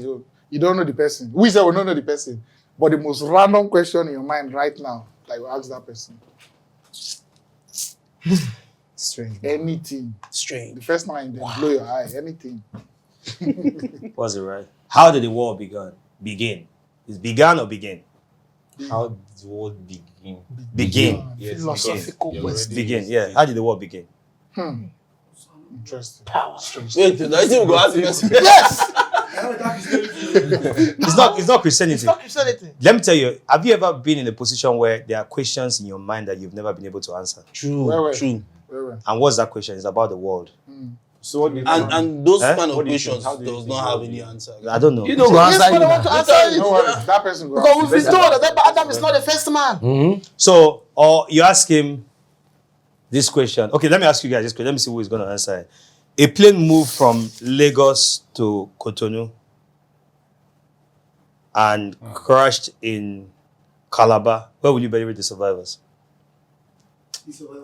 you don't know the person. We say we don't know the person. But the most random question in your mind right now, like you ask that person. Strange. Anything. Strange. The first time they blow your eye. Anything. Was it right? How did the war begin? Is began or begin? How did the world begin? Begin. Yes, Philosophical begin. Begin. Yeah. How did the war begin? Interesting. Wait, I think we go ask the person. Yes. It's not Christianity. Stop Christianity. Let me tell you, have you ever been in a position where there are questions in your mind that you've never been able to answer? Where? And what's that question? It's about the world. So what do you And those kind of What do you think? questions How do you does think not it have will any be? answer. I don't know. You know, go Yes, answer but I you. want to answer No it. worries. That person go Because ask. we've been told that Adam is not the first man. So, or you ask him this question. Okay, let me ask you guys this question. Let me see who is going to answer it. A plane moved from Lagos to Cotonou and crashed in Calabar. Where will you bury the survivors?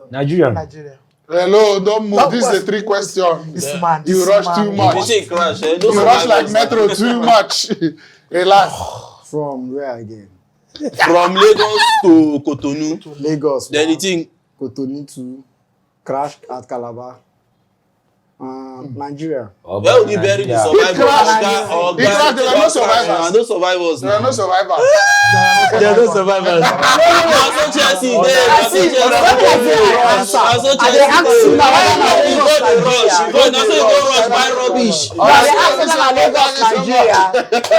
Nigerian. Nigeria. Hello, don't move. That This was- is a 3 question. This man. You this rush man. too much. You say crash, eh? You rush like metro too much. Relax. From where again? From Lagos to Cotonou. Lagos. Then the thing, Cotonou to crash at Calabar. Nigeria. where will you bury the survivors? He crashed. There were no survivors. No survivors. There are no survivors. There are no survivors. Also Chelsea there. Also They ask you now why You na go dey rush. You go now so you go rush buy rubbish. They ask you na Lagos, Nigeria.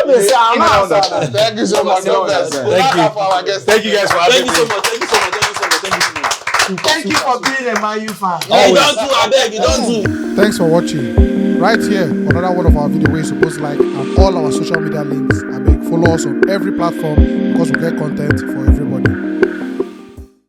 They say I'm not answer. Thank you so much. God bless. Thank you. For our guests. Thank you guys for Thank having you me. so much. Thank you so much. Thank you so much. Thank you so much. Thank you for being a Man U fan. You don't do, abeg. You don't do. Thanks for watching. Right here, another one of our videos where you're supposed to like, and all our social media links. I beg, follow us on every platform because we get content for everybody.